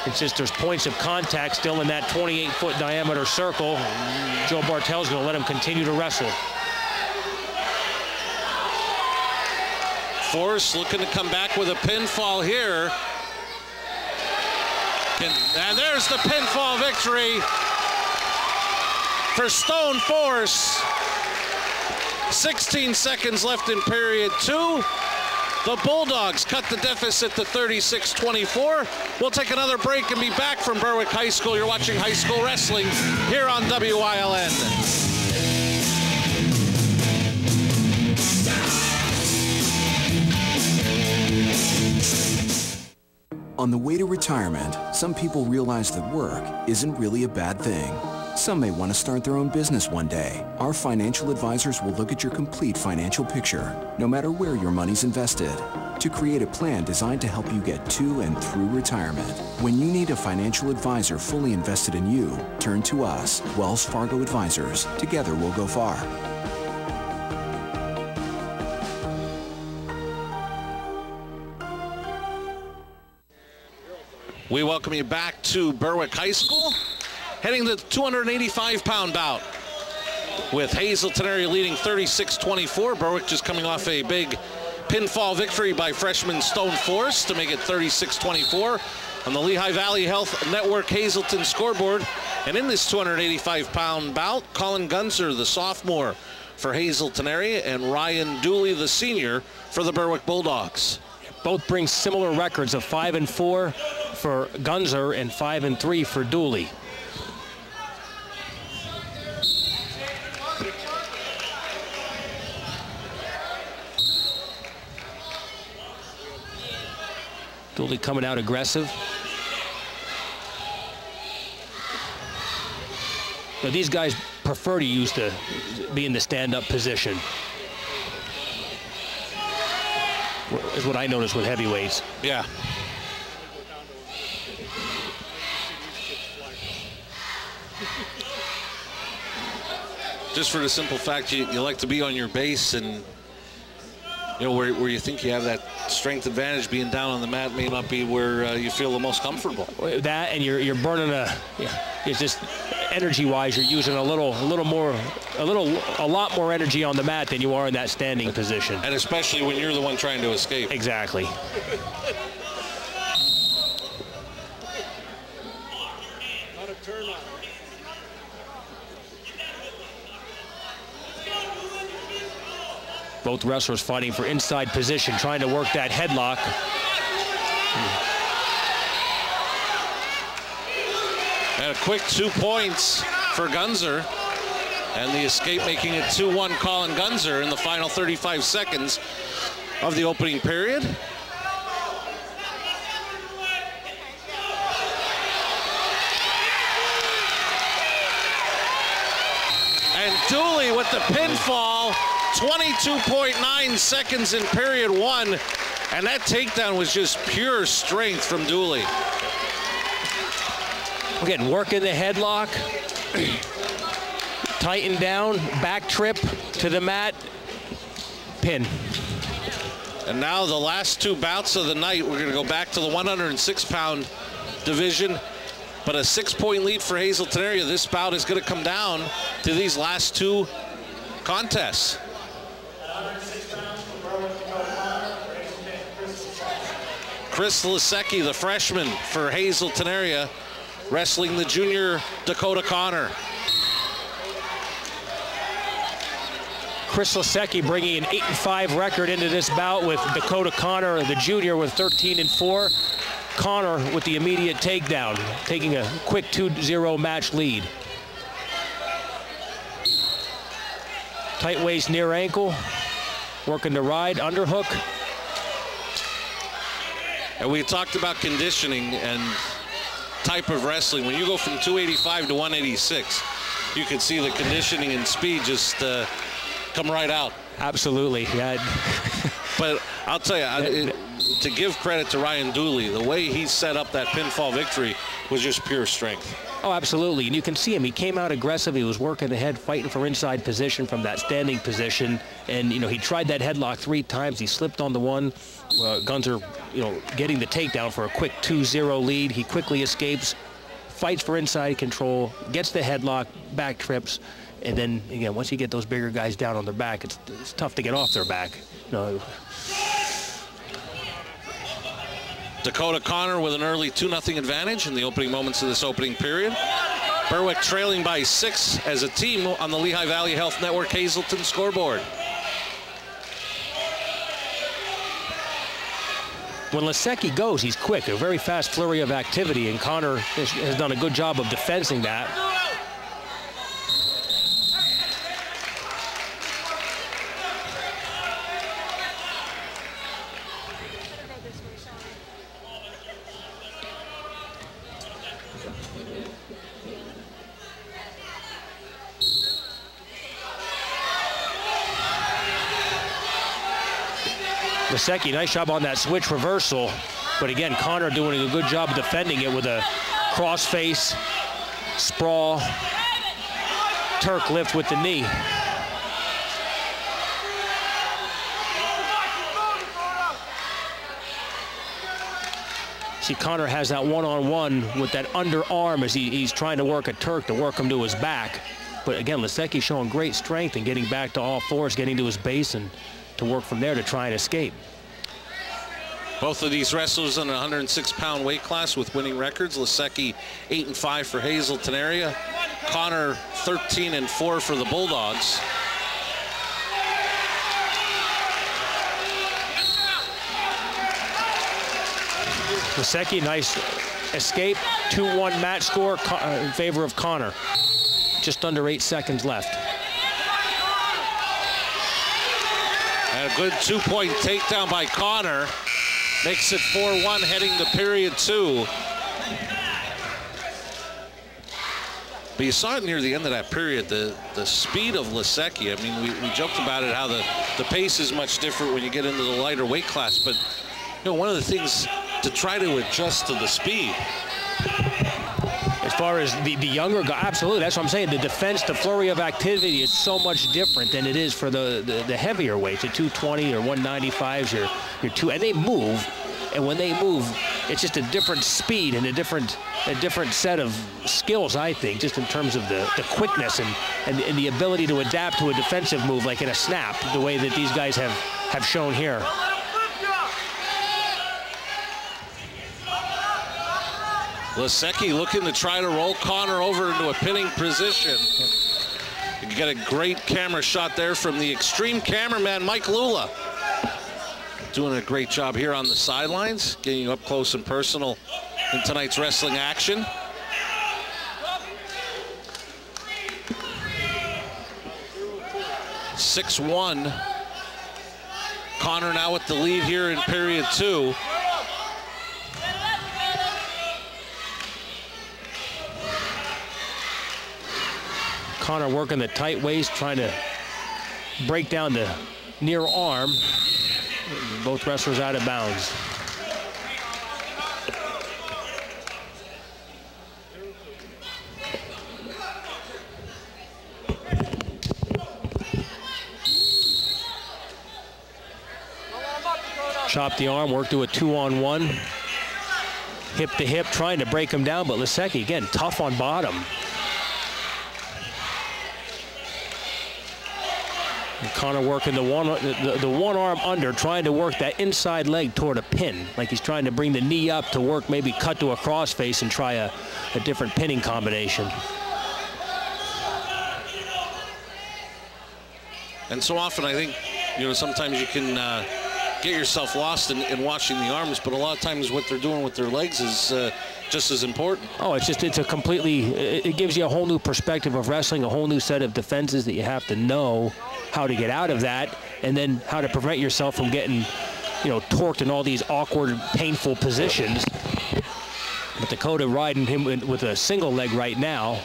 And since there's points of contact still in that 28-foot diameter circle, Joe Bartel's going to let him continue to wrestle. Force looking to come back with a pinfall here. And there's the pinfall victory for Stone Force. 16 seconds left in period 2. The Bulldogs cut the deficit to 36-24. We'll take another break and be back from Berwick High School. You're watching High School Wrestling here on WILN. On the way to retirement, some people realize that work isn't really a bad thing. Some may want to start their own business one day. Our financial advisors will look at your complete financial picture, no matter where your money's invested, to create a plan designed to help you get to and through retirement. When you need a financial advisor fully invested in you, turn to us, Wells Fargo Advisors. Together we'll go far. We welcome you back to Berwick High School, heading to the 285-pound bout with Hazleton area leading 36-24. Berwick just coming off a big pinfall victory by freshman Stone Force to make it 36-24 on the Lehigh Valley Health Network Hazleton scoreboard. And in this 285-pound bout, Colin Gunzer, the sophomore for Hazleton area, and Ryan Dooley, the senior, for the Berwick Bulldogs. Both bring similar records of 5-4 for Gunzer and 5-3 for Dooley. Dooley coming out aggressive. know, these guys prefer to be in the stand-up position. Is what I noticed with heavyweights. Yeah. Just for the simple fact you like to be on your base, and where you think you have that strength advantage, being down on the mat may not be where you feel the most comfortable. That, and you're burning it's just energy-wise, you're using a lot more energy on the mat than you are in that standing position. And especially when you're the one trying to escape. Exactly. Not a turn on. Both wrestlers fighting for inside position, trying to work that headlock. And a quick 2 points for Gunzer. And the escape making it 2-1 Colin Gunzer in the final 35 seconds of the opening period. And Dooley with the pinfall, 22.9 seconds in period 1. And that takedown was just pure strength from Dooley. Again, working the headlock, tighten down, back trip to the mat, pin. And now the last 2 bouts of the night, we're going to go back to the 106-pound division, but a 6-point lead for Hazleton area. This bout is going to come down to these last 2 contests. Chris Lisecki, the freshman for Hazleton area, wrestling the junior Dakota Connor. Chris Lisecki bringing an 8-5 record into this bout with Dakota Connor, the junior, with 13-4. Connor with the immediate takedown, taking a quick 2-0 match lead. Tight waist near ankle, working the ride, underhook. And we talked about conditioning and type of wrestling. When you go from 285 to 186, you can see the conditioning and speed just come right out. Absolutely, yeah. But I'll tell you, to give credit to Ryan Dooley, the way he set up that pinfall victory was just pure strength. Oh, absolutely, and you can see him. He came out aggressive. He was working the head, fighting for inside position from that standing position. And, he tried that headlock 3 times. He slipped on the one. Gunzer, getting the takedown for a quick 2-0 lead. He quickly escapes, fights for inside control, gets the headlock, back trips. And then, again, once you get those bigger guys down on their back, it's tough to get off their back. Dakota Connor with an early 2-0 advantage in the opening moments of this opening period. Berwick trailing by 6 as a team on the Lehigh Valley Health Network Hazleton scoreboard. When Lisecki goes, he's quick, a very fast flurry of activity, and Connor has done a good job of defending that. Lisecki, nice job on that switch reversal. But again, Connor doing a good job of defending it with a crossface, sprawl, Turk lift with the knee. See, Connor has that one-on-one with that underarm as he's trying to work a Turk to work him to his back. But again, Lisecki showing great strength and getting back to all fours, getting to his base and to work from there to try and escape. Both of these wrestlers in a 106-pound weight class with winning records. Lisecki 8-5 for Hazleton area. Connor 13-4 for the Bulldogs. Lisecki, nice escape. 2-1 match score in favor of Connor. Just under 8 seconds left. And a good 2-point takedown by Connor. Makes it 4-1 heading to period 2. But you saw it near the end of that period, the speed of Lisecki. I mean, we joked about it, how the pace is much different when you get into the lighter weight class. But, you know, one of the things to try to adjust to the speed. As far as the younger guy, absolutely. That's what I'm saying. The defense, the flurry of activity is so much different than it is for the heavier weights, the 220 or 195s, your two, and they move. And when they move, it's just a different speed and a different set of skills, I think, just in terms of the quickness and the ability to adapt to a defensive move, like in a snap, the way that these guys have shown here. Lisecki looking to try to roll Connor over into a pinning position. You get a great camera shot there from the extreme cameraman, Mike Lula. Doing a great job here on the sidelines, getting you up close and personal in tonight's wrestling action. (6-1). Connor now with the lead here in period 2. Connor working the tight waist, trying to break down the near arm. Both wrestlers out of bounds. Chop the arm, work to a 2-on-1. Hip to hip, trying to break him down, but Lisecki, again, tough on bottom. And Connor working the one arm under, trying to work that inside leg toward a pin, like he's trying to bring the knee up to work, maybe cut to a crossface and try a different pinning combination. And so often I think, you know, sometimes you can get yourself lost in watching the arms, but a lot of times what they're doing with their legs is just as important. Oh, it's a completely, it gives you a whole new perspective of wrestling, a whole new set of defenses that you have to know how to get out of that, and then how to prevent yourself from getting, you know, torqued in all these awkward, painful positions. But Dakota riding him with a single leg right now,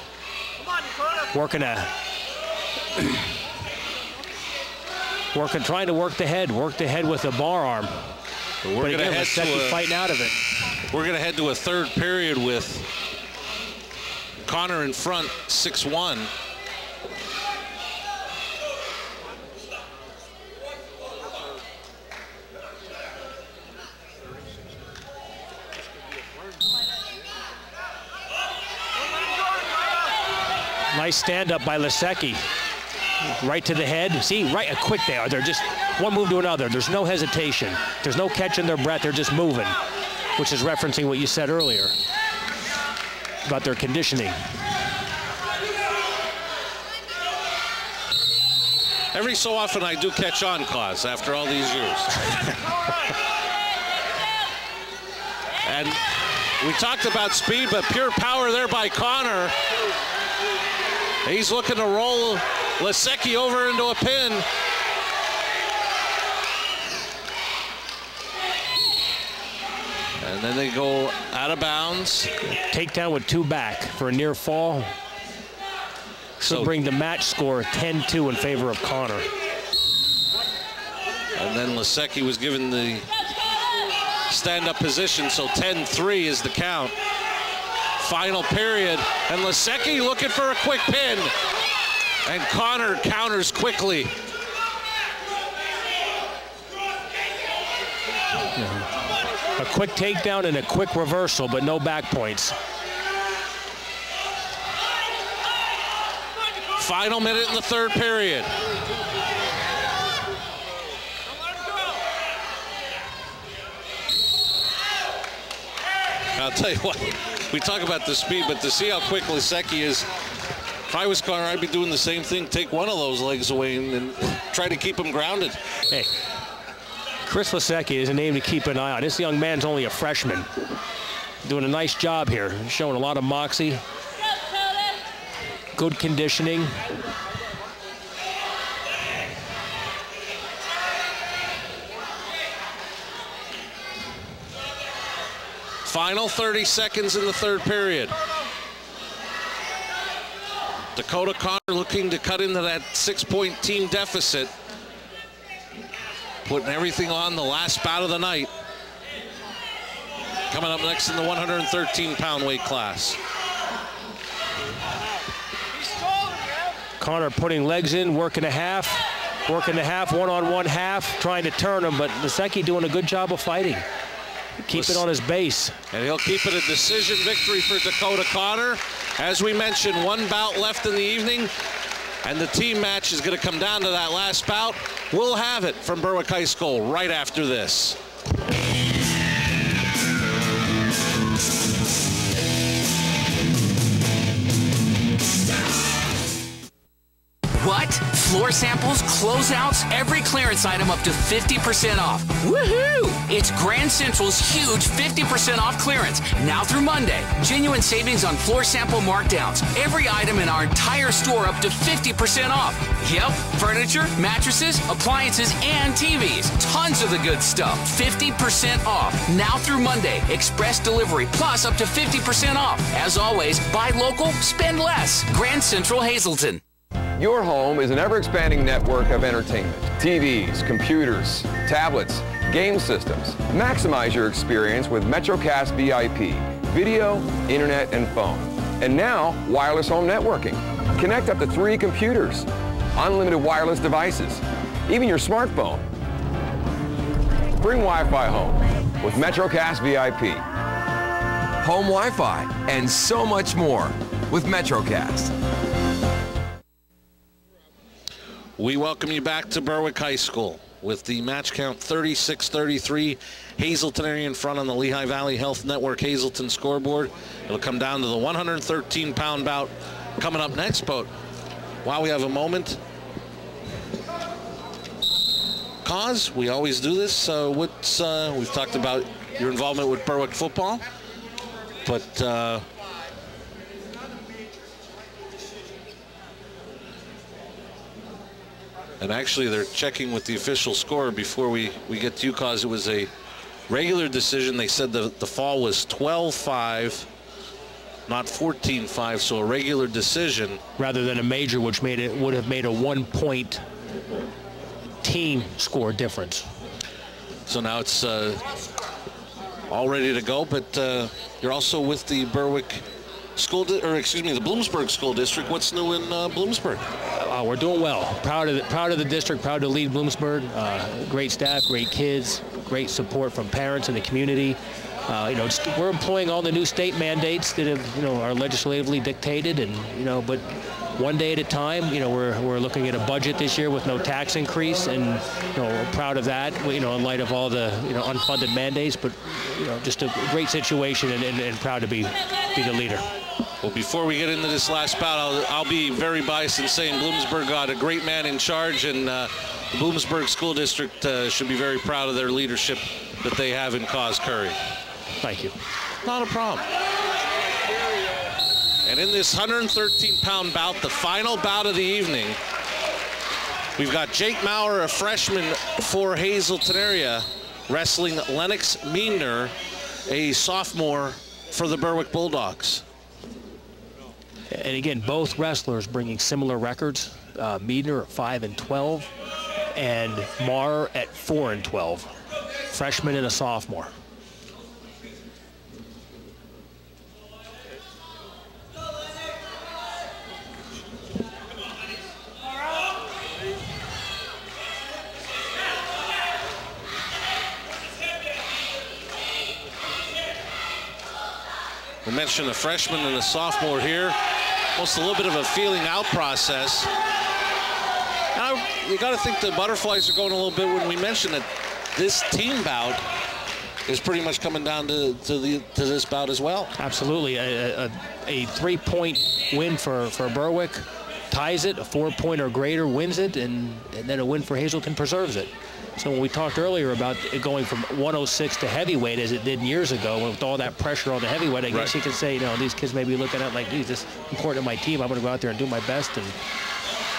working trying to work the head with a bar arm. But again, Lisecki fighting out of it. We're going to head to a third period with Connor in front, 6-1. Nice stand-up by Lisecki. Right to the head. See, right, quick they are. They're just one move to another. There's no hesitation. There's no catching their breath. They're just moving, which is referencing what you said earlier about their conditioning. Every so often I do catch on, Claus, after all these years. And we talked about speed, but pure power there by Connor. He's looking to roll Lisecki over into a pin. And then they go out of bounds. Takedown with 2 back for a near fall. So bring the match score 10-2 in favor of Connor. And then Lisecki was given the stand-up position, so 10-3 is the count. Final period, and Lisecki looking for a quick pin. And Connor counters quickly. A quick takedown and a quick reversal, but no back points. Final minute in the third period. I'll tell you what, we talk about the speed, but to see how quick Lisecki is, if I was Connor, I'd be doing the same thing. Take one of those legs away and try to keep him grounded. Hey, Chris Lisecki is a name to keep an eye on. This young man's only a freshman. Doing a nice job here, showing a lot of moxie. Good conditioning. Final 30 seconds in the third period. Dakota Connor looking to cut into that 6-point team deficit. Putting everything on the last bout of the night. Coming up next in the 113-pound weight class. Connor putting legs in, working the half, one-on-one half, trying to turn him, but Nasecki doing a good job of fighting. Keep it on his base. And he'll keep it a decision victory for Dakota Connor. As we mentioned, one bout left in the evening, and the team match is going to come down to that last bout. We'll have it from Berwick High School right after this. What? Floor samples, closeouts, every clearance item up to 50% off. Woohoo! It's Grand Central's huge 50% off clearance, now through Monday. Genuine savings on floor sample markdowns. Every item in our entire store up to 50% off. Yep, furniture, mattresses, appliances, and TVs. Tons of the good stuff. 50% off, now through Monday. Express delivery, plus up to 50% off. As always, buy local, spend less. Grand Central Hazleton. Your home is an ever-expanding network of entertainment. TVs, computers, tablets, game systems. Maximize your experience with MetroCast VIP, video, internet, and phone. And now, wireless home networking. Connect up to 3 computers, unlimited wireless devices, even your smartphone. Bring Wi-Fi home with MetroCast VIP. Home Wi-Fi and so much more with MetroCast. We welcome you back to Berwick High School with the match count 36-33. Hazleton area in front on the Lehigh Valley Health Network Hazleton scoreboard. It'll come down to the 113-pound bout coming up next. But while we have a moment, cause we always do this. We've talked about your involvement with Berwick football, but and actually, they're checking with the official score before we get to you, cause it was a regular decision. They said the fall was 12-5, not 14-5, so a regular decision. Rather than a major, which would have made a 1-point team score difference. So now it's all ready to go, but you're also with the Berwick the Bloomsburg School District. What's new in Bloomsburg? We're doing well. Proud of the district. Proud to lead Bloomsburg. Great staff, great kids, great support from parents and the community. We're employing all the new state mandates that have, are legislatively dictated, and but one day at a time. We're looking at a budget this year with no tax increase, and we're proud of that. In light of all the unfunded mandates, but just a great situation, and proud to be the leader. Well, before we get into this last bout, I'll be very biased in saying Bloomsburg got a great man in charge, and the Bloomsburg School District should be very proud of their leadership that they have in Cause Curry. Thank you. Not a problem. And in this 113-pound bout, the final bout of the evening, we've got Jake Maurer, a freshman for Hazleton area, wrestling Lennox Meadner, a sophomore for the Berwick Bulldogs. And again, both wrestlers bringing similar records. Meadner at 5-12, and Maurer at 4-12. Freshman and a sophomore. We mentioned a freshman and a sophomore here. Almost a little bit of a feeling out process. You got to think the butterflies are going a little bit when we mentioned that this team bout is pretty much coming down to this bout as well. Absolutely. A 3-point win for Berwick ties it. A 4-point or greater wins it, and then a win for Hazleton preserves it. So when we talked earlier about it going from 106 to heavyweight as it did years ago, with all that pressure on the heavyweight, I guess you could say, these kids may be looking at like, geez, this is important to my team. I'm going to go out there and do my best, and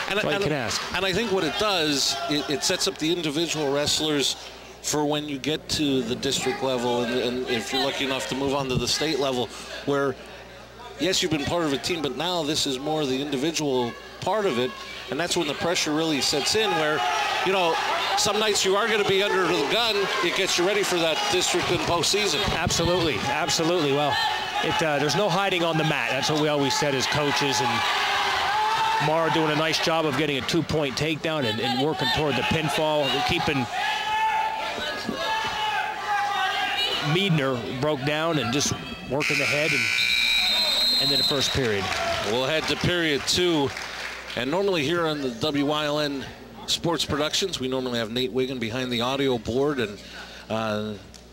that's all you can ask. And I think what it does, it sets up the individual wrestlers for when you get to the district level, and if you're lucky enough to move on to the state level, where yes, you've been part of a team, but now this is more the individual part of it, and that's when the pressure really sets in where, you know, some nights you are going to be under the gun. It gets you ready for that district and postseason. Absolutely, absolutely. Well, there's no hiding on the mat. That's what we always said as coaches, and Mara doing a nice job of getting a 2-point takedown and working toward the pinfall, keeping Meadner broke down and just working the head and then the first period. We'll head to period 2. And normally here on the WILN Sports Productions, we normally have Nate Wiggin behind the audio board, and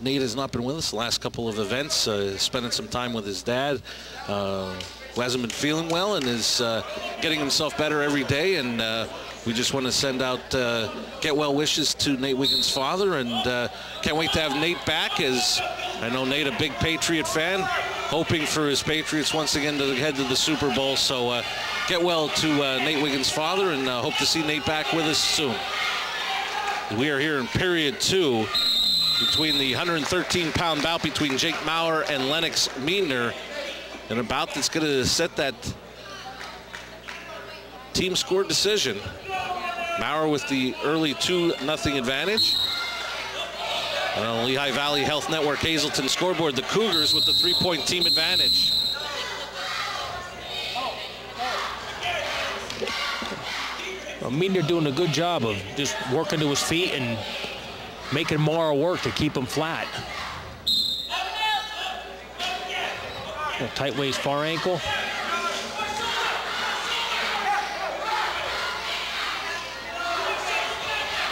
Nate has not been with us the last couple of events, spending some time with his dad, who hasn't been feeling well and is getting himself better every day. And we just want to send out get well wishes to Nate Wiggins' father, and can't wait to have Nate back, as I know Nate a big Patriot fan, hoping for his Patriots once again to head to the Super Bowl. So get well to Nate Wiggins' father, and hope to see Nate back with us soon. We are here in period 2 between the 113-pound bout between Jake Maurer and Lennox Meadner, an bout that's going to set that team score decision. Maurer with the early 2-0 advantage. And on the Lehigh Valley Health Network Hazleton scoreboard, the Cougars with the 3-point team advantage. Well, Meadner doing a good job of just working to his feet and making Maurer work to keep him flat. Tight waist far ankle.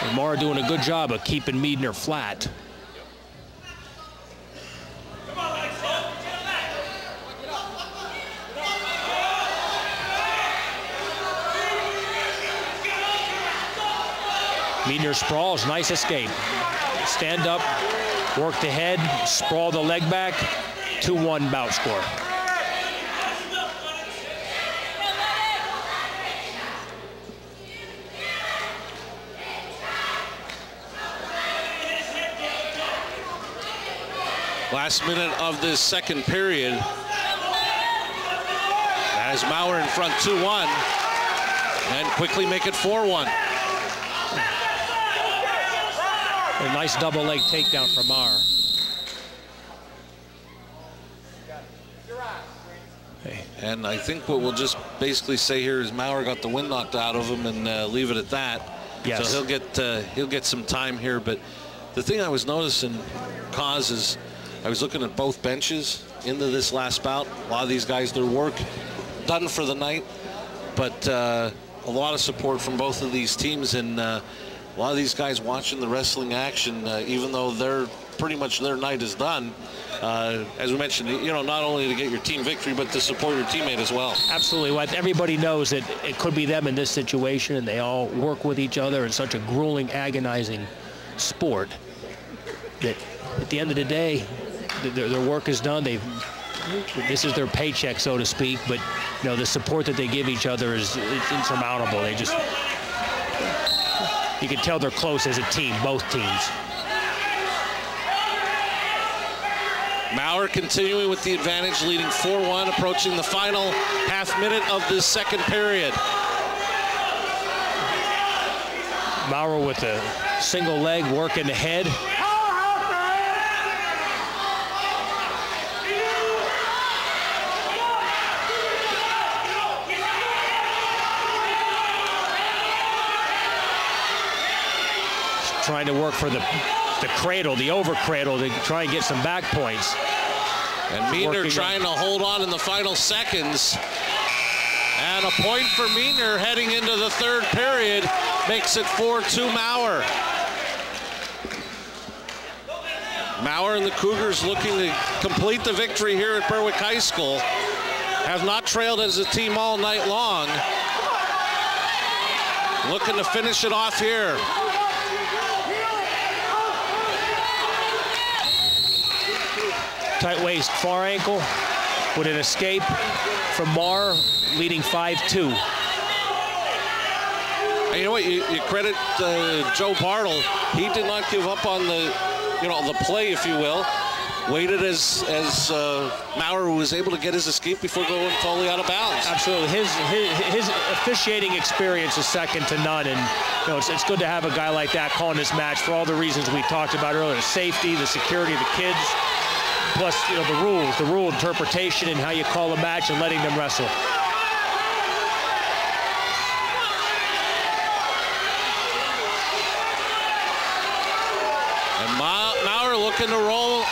And Maurer doing a good job of keeping Meadner flat. Meadner sprawls, nice escape. Stand up, work the head, sprawl the leg back, 2-1 bout score. Last minute of this second period. As Maurer in front 2-1, and quickly make it 4-1. A nice double leg takedown from Maurer. And I think what we'll just basically say here is Maurer got the wind knocked out of him, and leave it at that. Yes. So he'll get some time here. But the thing I was noticing, Cause, is I was looking at both benches into this last bout. A lot of these guys, their work done for the night, but a lot of support from both of these teams, and a lot of these guys watching the wrestling action, even though they're pretty much their night is done. As we mentioned, you know, not only to get your team victory, but to support your teammate as well. Absolutely. Well, everybody knows that it could be them in this situation, and they all work with each other in such a grueling, agonizing sport that at the end of the day, their work is done. This is their paycheck, so to speak, but you know, the support that they give each other is insurmountable. They just, you can tell they're close as a team, both teams. Maurer continuing with the advantage, leading 4-1, approaching the final half minute of this second period. Maurer with a single leg, working the head. Trying to work for the cradle, the over cradle, to try and get some back points. And Meadner trying to hold on in the final seconds. And a point for Meadner heading into the third period makes it 4-2 Maurer. Maurer and the Cougars looking to complete the victory here at Berwick High School. Have not trailed as a team all night long. Looking to finish it off here. Tight waist, far ankle, with an escape from Maurer, leading 5-2. And you know what? You credit Joe Bartle. He did not give up on the play, if you will. waited as Maurer was able to get his escape before going totally out of bounds. Absolutely. His officiating experience is second to none, and you know, it's good to have a guy like that calling this match for all the reasons we talked about earlier: the safety, the security of the kids, plus you know the rule interpretation, and how you call a match and letting them wrestle. And Maurer looking to roll,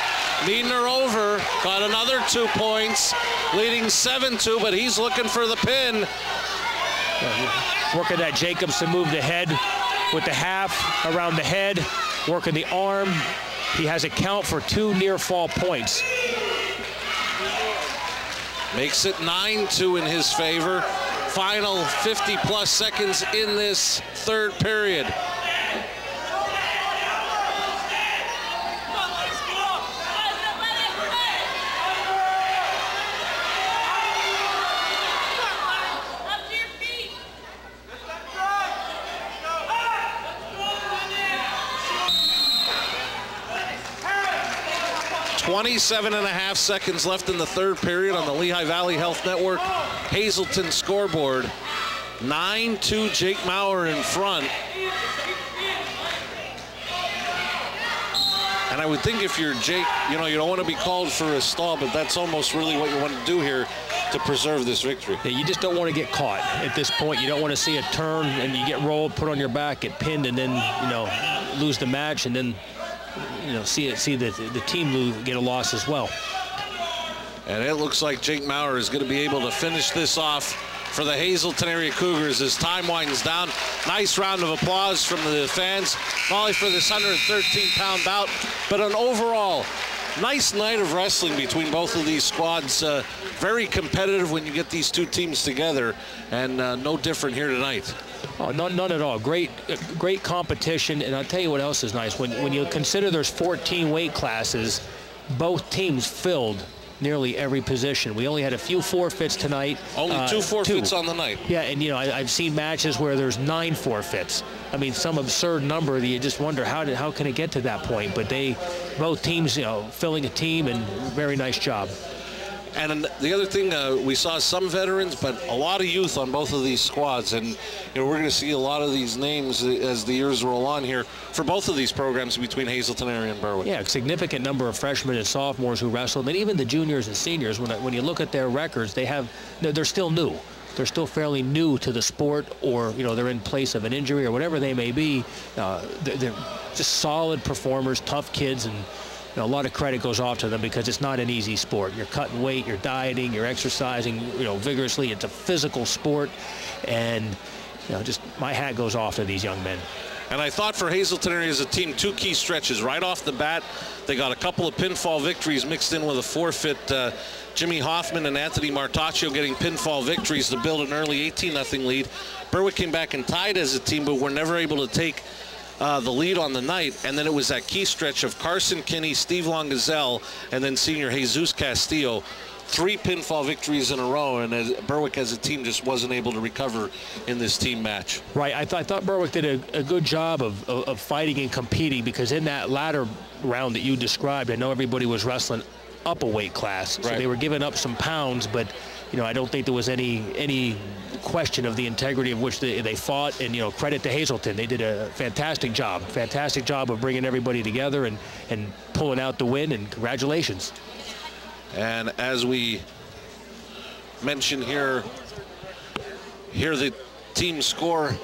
leading her over, got another 2 points, leading 7-2, but he's looking for the pin. Working that Jacobson move to head with the half around the head, working the arm. He has a count for 2 near fall points. Makes it 9-2 in his favor. Final 50-plus seconds in this third period. .27.5 seconds left in the third period on the Lehigh Valley Health Network Hazleton scoreboard. 9-2, Jake Maurer in front. And I would think if you're Jake, you know, you don't want to be called for a stall, but that's almost really what you want to do here to preserve this victory. Yeah, you just don't want to get caught at this point. You don't want to see a turn and you get rolled, put on your back, get pinned, and then, you know, lose the match, and then, you know, see the team get a loss as well. And it looks like Jake Maurer is going to be able to finish this off for the Hazleton area Cougars as time winds down. Nice round of applause from the fans, not only for this 113-pound bout, but an overall nice night of wrestling between both of these squads. Very competitive when you get these two teams together, and no different here tonight. Oh, none at all. Great competition, and I'll tell you what else is nice. When you consider there's 14 weight classes, both teams filled nearly every position. We only had a few forfeits tonight. Only 2 forfeits on the night. Yeah, and you know, I've seen matches where there's 9 forfeits. I mean, some absurd number that you just wonder how can it get to that point? But both teams, you know, filling a team, and very nice job. And the other thing, we saw some veterans, but a lot of youth on both of these squads. And, you know, we're going to see a lot of these names as the years roll on here for both of these programs between Hazleton area and Berwick. Yeah, a significant number of freshmen and sophomores who wrestled, and even the juniors and seniors. When you look at their records, they're still new. They're still fairly new to the sport, or, you know, they're in place of an injury or whatever they may be. They're just solid performers, tough kids, and you know, a lot of credit goes off to them because it's not an easy sport. You're cutting weight, you're dieting, you're exercising, you know, vigorously. It's a physical sport, and you know, just my hat goes off to these young men. And I thought for Hazleton area as a team, 2 key stretches right off the bat. They got a couple of pinfall victories mixed in with a forfeit. Jimmy Hoffman and Anthony Martaccio getting pinfall victories to build an early 18-0 lead. Berwick came back and tied as a team, but were never able to take the lead on the night. And then it was that key stretch of Carson Kinney, Steve Longazelle, and then senior Jesus Castillo. 3 pinfall victories in a row, and Berwick as a team just wasn't able to recover in this team match. Right, I thought Berwick did a good job of fighting and competing, because in that latter round that you described, I know everybody was wrestling up a weight class, so they were giving up some pounds, but you know, I don't think there was any question of the integrity of which they fought. And you know, credit to Hazleton, they did a fantastic job of bringing everybody together and pulling out the win, and congratulations. And as we mentioned here the team score: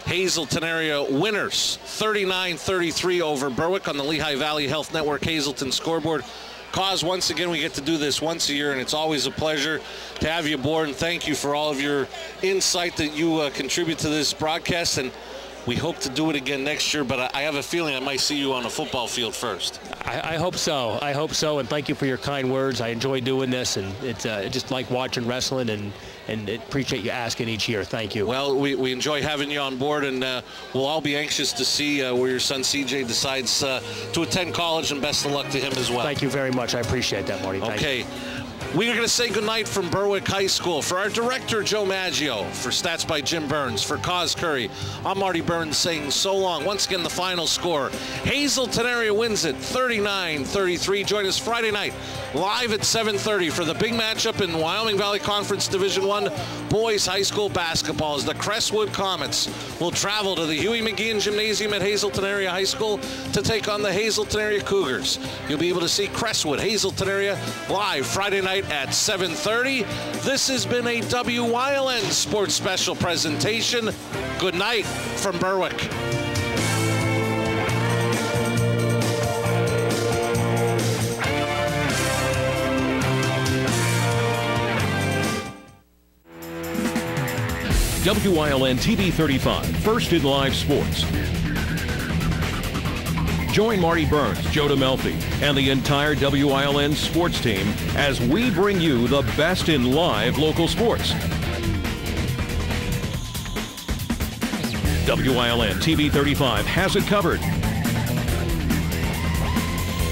Hazleton area winners 39-33 over Berwick on the Lehigh Valley Health Network Hazleton scoreboard. Cause, once again, we get to do this once a year, and it's always a pleasure to have you aboard, and thank you for all of your insight that you contribute to this broadcast. And we hope to do it again next year, but I have a feeling I might see you on a football field first. I hope so. I hope so, and thank you for your kind words. I enjoy doing this, and it's just like watching wrestling, and appreciate you asking each year. Thank you. Well, we enjoy having you on board, and we'll all be anxious to see where your son CJ decides to attend college, and best of luck to him as well. Thank you very much. I appreciate that, Marty. Okay. We are going to say goodnight from Berwick High School. For our director, Joe Maggio, for Stats by Jim Burns, for Cause Curry, I'm Marty Burns saying so long. Once again, the final score. Hazleton area wins it 39-33. Join us Friday night live at 7:30 for the big matchup in Wyoming Valley Conference Division I Boys High School Basketball as the Crestwood Comets will travel to the Huey McGeehan Gymnasium at Hazleton Area High School to take on the Hazleton Area Cougars. You'll be able to see Crestwood, Hazleton Area live Friday night at 7:30. This has been a WYLN Sports Special presentation. Good night from Berwick. WYLN TV 35, first in live sports. Join Marty Burns, Joe DeMelfi, and the entire WYLN sports team as we bring you the best in live local sports. WYLN TV 35 has it covered.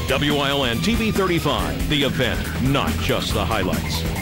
WYLN TV 35, the event, not just the highlights.